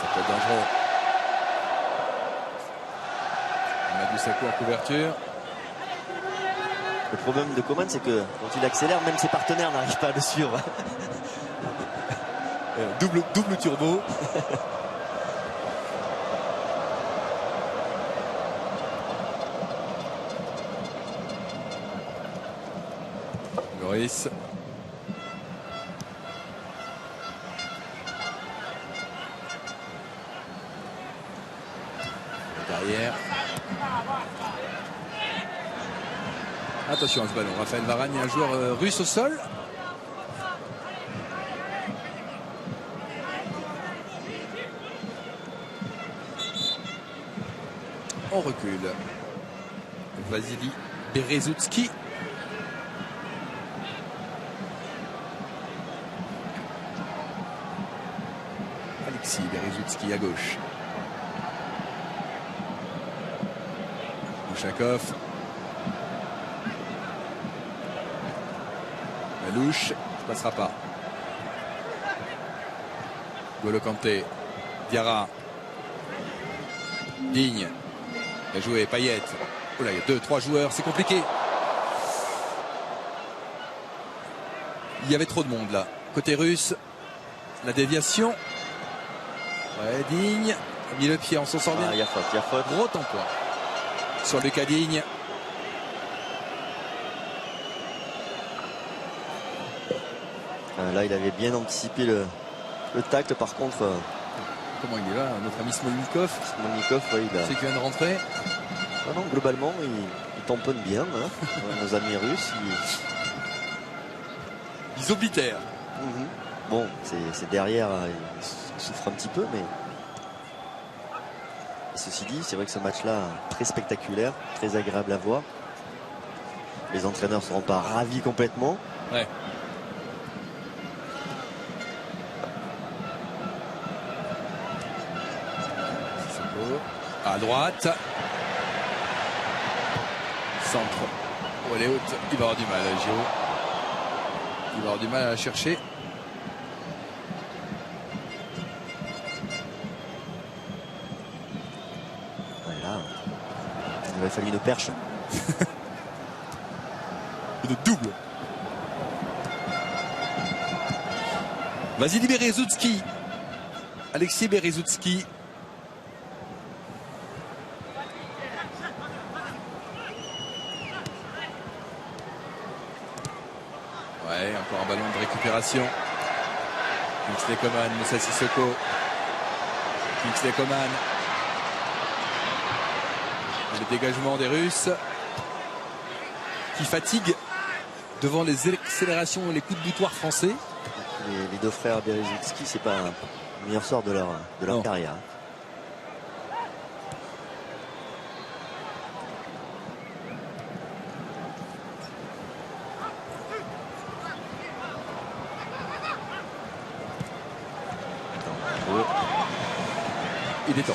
Ça peut être dangereux. Mamadou Sakho en couverture. Le problème de Coman, c'est que quand il accélère, même ses partenaires n'arrivent pas à le suivre. Double turbo. Loris. Derrière. Attention à ce ballon. Raphaël Varane, il y a un joueur russe au sol. On recule. Vasily Berezutski. Alexis Berezutski à gauche. Mouchakov. La louche, ça ne passera pas. Golo Kanté. Diarra. Digne. Bien joué, Payet. Oh là, il y a 2-3 joueurs, c'est compliqué. Il y avait trop de monde là. Côté russe, la déviation. Ouais, Digne a mis le pied, on s'en sort bien. Il y a faute. Gros tampon sur Lucas Digne. Là, il avait bien anticipé le tacle. Par contre, Comment il est là, notre ami Smolnikov. Smolnikov, il a... C'est qui vient de rentrer. Ah non, globalement, il tamponne bien. Hein. Nos amis russes. Ils oblitèrent. Bon, c'est derrière, il souffre un petit peu, mais... Et ceci dit, c'est vrai que ce match-là, très spectaculaire, très agréable à voir. Les entraîneurs ne seront pas ravis complètement. Ouais. À droite. Centre. Oh, elle est haute. Il va avoir du mal, Giro. Il va avoir du mal à la chercher. Voilà. Il aurait fallu une perche. Une double. Vasily Berezutski. Alexis Berezutski. Ouais, encore un ballon de récupération. Kingsley Coman, Moussa Sissoko. Kingsley Coman. Le dégagement des Russes qui fatigue devant les accélérations et les coups de boutoir français. Les deux frères Berezutski, c'est pas le meilleur sort de leur carrière. Il est temps.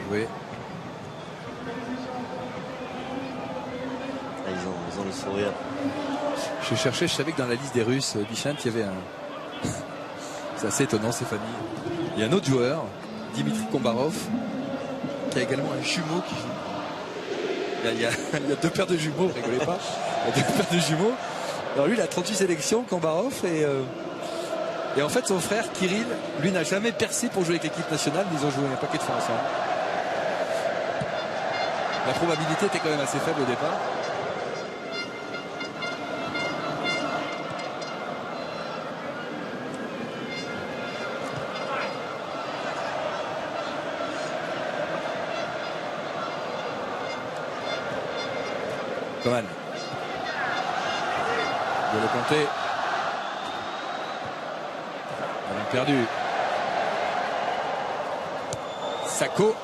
Jouer. Ils ont le sourire. Je cherchais, je savais que dans la liste des Russes, Bichant, il y avait un. C'est assez étonnant ces familles. Il y a un autre joueur, Dimitri Kombarov, qui a également un jumeau qui joue. Il y a 2 paires de jumeaux, rigolez pas. Il y a 2 paires de jumeaux. Alors lui, il a 38 sélections, Kombarov, et en fait son frère Kirill, lui n'a jamais percé pour jouer avec l'équipe nationale, mais ils ont joué un paquet de fois ensemble. La probabilité était quand même assez faible au départ. Coman. De le compter. Ballon perdu. Sako.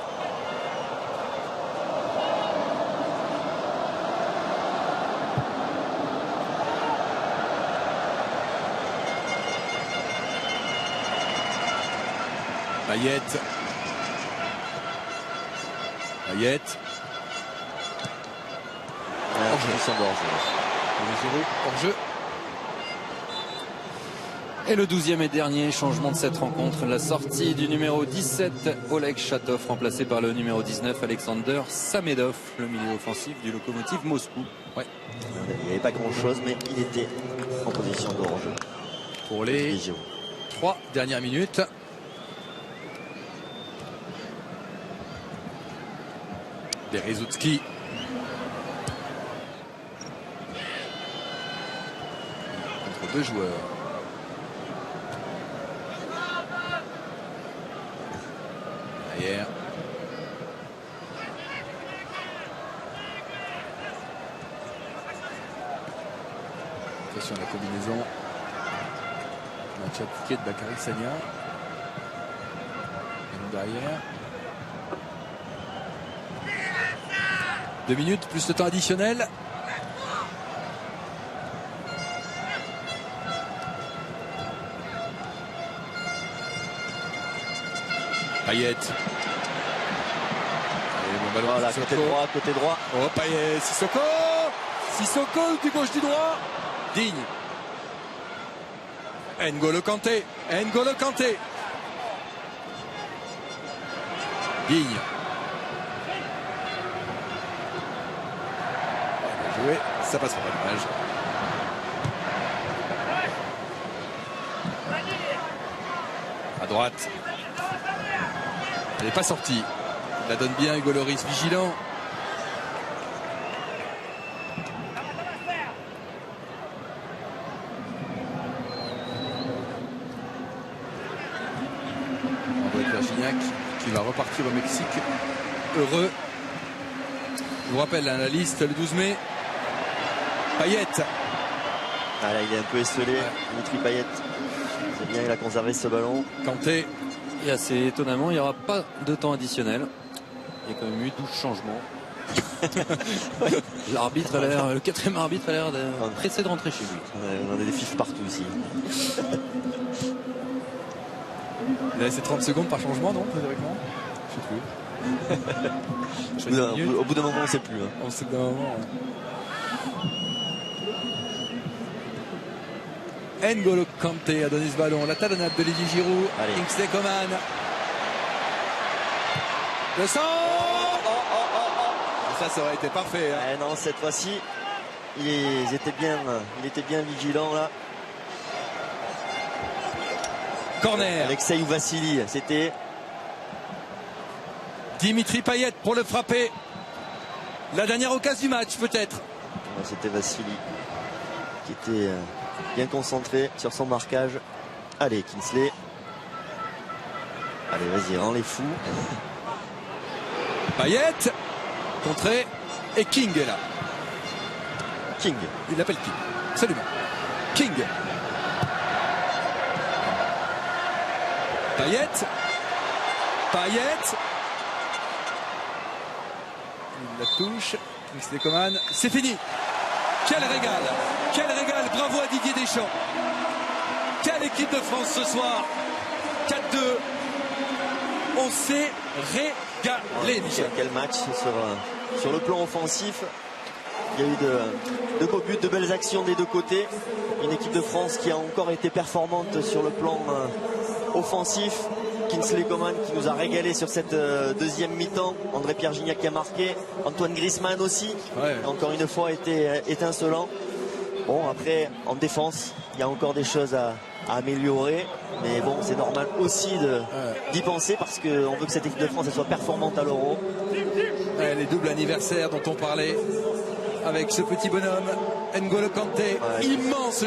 Payet. Hors-jeu. Et le 12e et dernier changement de cette rencontre, la sortie du numéro 17 Oleg Chatov, remplacé par le numéro 19 Alexander Samedov, le milieu offensif du Lokomotiv Moscou. Ouais. Il n'y avait pas grand chose, mais il était en position de hors-jeu. Pour les 3 dernières minutes. Berezutski. Contre 2 joueurs. Derrière. Attention à la combinaison. Match appliqué de Bakary Sagna. Et derrière. 2 minutes plus le temps additionnel. Payet. Bon ballon, Voilà, Sissoko. côté droit. Oh, Payet, Sissoko. Sissoko du gauche du droit. Digne. N'Golo Kanté. N'Golo Kanté. Digne. Bien joué, ça passera pas dommage. À droite. Elle n'est pas sortie. Il la donne bien, Hugo Lloris vigilant. André Pierre-Gignac qui va repartir au Mexique. Heureux. Je vous rappelle la liste le 12 mai. Payet. Ah là, il est un peu esselé, Dimitri Payet. C'est bien, il a conservé ce ballon. Kanté. Et assez étonnamment, il n'y aura pas de temps additionnel. Il y a quand même eu 12 changements. L'arbitre a l'air, le 4e arbitre a l'air pressé de rentrer chez lui. On a des fifs partout ici. Il a laissé 30 secondes par changement, non, théoriquement? Je sais plus. Au bout d'un moment, on ne sait plus. Hein. On sait d'un moment. N'Golo Kanté a donné ce ballon. La talonnade de Olivier Giroud. Allez. Kingsley Coman. Le centre. Ça aurait été parfait. Hein. Eh non, cette fois-ci, il était bien vigilant là. Corner. Alexei Vassili, c'était Dimitri Payet pour le frapper. La dernière occasion du match peut-être. C'était Vassili qui était bien concentré sur son marquage. Allez, Kingsley. Allez, vas-y, rends les fous. Payet. Contré. Et King est là. King. Il l'appelle King. Absolument. King. Payet. Payet. Il la touche. Kingsley Coman. C'est fini. Quel régal. Quel régal. Bravo à Didier Deschamps. Quelle équipe de France ce soir. 4-2. On s'est régalé, Michel. Quel match sur le plan offensif. Il y a eu de beaux buts, de belles actions des deux côtés. Une équipe de France qui a encore été performante sur le plan offensif. Kingsley Coman qui nous a régalé sur cette deuxième mi-temps. André Pierre-Gignac qui a marqué. Antoine Griezmann aussi. Ouais. Encore une fois été étincelant. Bon, après, en défense, il y a encore des choses à améliorer. Mais bon, c'est normal aussi d'y penser parce qu'on veut que cette équipe de France elle soit performante à l'Euro. Ouais, les doubles anniversaires dont on parlait avec ce petit bonhomme, N'Golo Kanté, Ouais. immense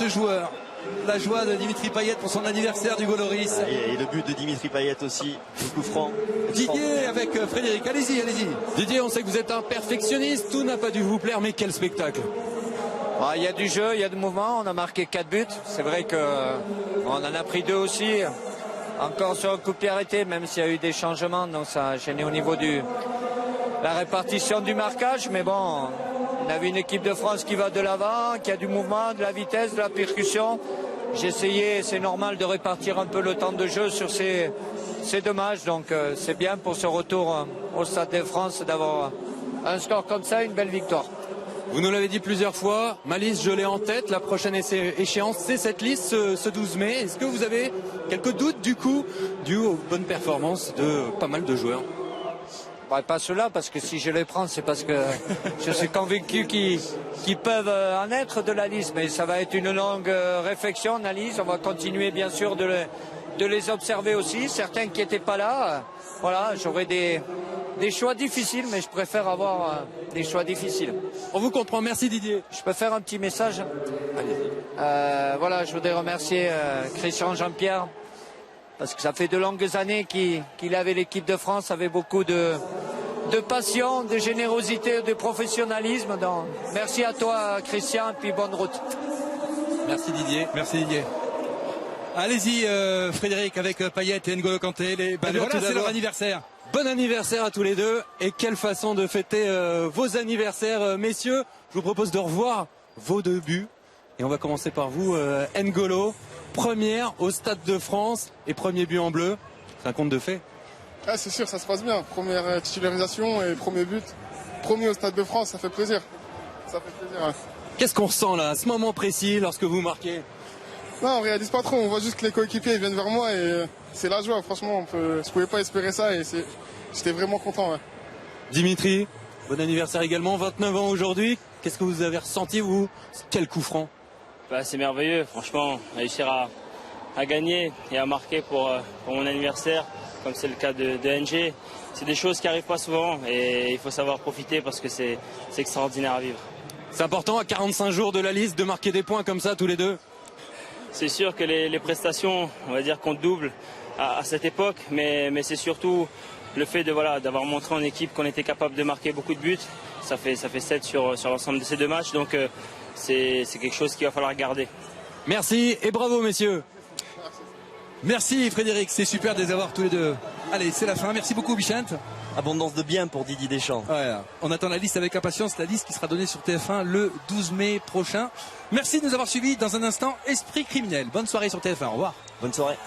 joueur. La joie de Dimitri Payet pour son anniversaire du Lloris. Et le but de Dimitri Payet aussi, le coup franc. Didier avec Frédéric, allez-y. Didier, on sait que vous êtes un perfectionniste, tout n'a pas dû vous plaire, mais quel spectacle! Il y a du jeu, il y a du mouvement, on a marqué 4 buts. C'est vrai qu'on en a pris 2 aussi. Encore sur un coup de pied arrêté, même s'il y a eu des changements, donc ça a gêné au niveau de la répartition du marquage. Mais bon, on a vu une équipe de France qui va de l'avant, qui a du mouvement, de la vitesse, de la percussion. J'ai essayé, c'est normal, de répartir un peu le temps de jeu sur ces 2 matchs. Donc c'est bien pour ce retour au Stade de France d'avoir un score comme ça, une belle victoire. Vous nous l'avez dit plusieurs fois, ma liste, je l'ai en tête. La prochaine échéance, c'est cette liste, ce 12 mai. Est-ce que vous avez quelques doutes, du coup, dû aux bonnes performances de pas mal de joueurs? Pas ceux-là, parce que si je les prends, c'est parce que je suis convaincu qu'ils peuvent en être de la liste. Mais ça va être une longue réflexion, analyse. On va continuer, bien sûr, de les observer aussi. Certains qui n'étaient pas là, voilà, j'aurai des des choix difficiles, mais je préfère avoir des choix difficiles. On vous comprend, merci Didier. Je peux faire un petit message. Voilà, je voudrais remercier Christian Jean-Pierre, parce que ça fait de longues années qu'il est avec l'équipe de France, avec beaucoup de passion, de générosité, de professionnalisme. Donc, merci à toi Christian, et puis bonne route. Merci Didier. Merci Didier. Allez-y Frédéric avec Payet et N'Golo Kanté. Voilà, c'est leur anniversaire. Bon anniversaire à tous les deux et quelle façon de fêter vos anniversaires messieurs. Je vous propose de revoir vos deux buts et on va commencer par vous N'Golo, première au Stade de France et premier but en bleu. C'est un conte de fées. Ah, c'est sûr, ça se passe bien. Première titularisation et premier but. Premier au Stade de France, ça fait plaisir. Ça fait plaisir, ouais. Qu'est-ce qu'on ressent là, à ce moment précis, lorsque vous marquez? Non, on réalise pas trop, on voit juste que les coéquipiers viennent vers moi et c'est la joie, franchement, je pouvais pas espérer ça et j'étais vraiment content. Ouais. Dimitri, bon anniversaire également, 29 ans aujourd'hui. Qu'est-ce que vous avez ressenti vous? Quel coup franc. C'est merveilleux, franchement, réussir à gagner et à marquer pour mon anniversaire, comme c'est le cas de NG. C'est des choses qui n'arrivent pas souvent et il faut savoir profiter parce que c'est extraordinaire à vivre. C'est important à 45 jours de la liste de marquer des points comme ça tous les deux? C'est sûr que les prestations, on va dire, comptent double à cette époque, mais c'est surtout le fait d'avoir montré en équipe qu'on était capable de marquer beaucoup de buts. Ça fait 7 sur l'ensemble de ces 2 matchs, donc c'est quelque chose qu'il va falloir garder. Merci et bravo messieurs. Merci Frédéric, c'est super de les avoir tous les deux. Allez, c'est la fin, merci beaucoup Bichent. Abondance de bien pour Didier Deschamps. Ouais, on attend la liste avec impatience, la liste qui sera donnée sur TF1 le 12 mai prochain. Merci de nous avoir suivis. Dans un instant, Esprit criminel. Bonne soirée sur TF1, au revoir. Bonne soirée.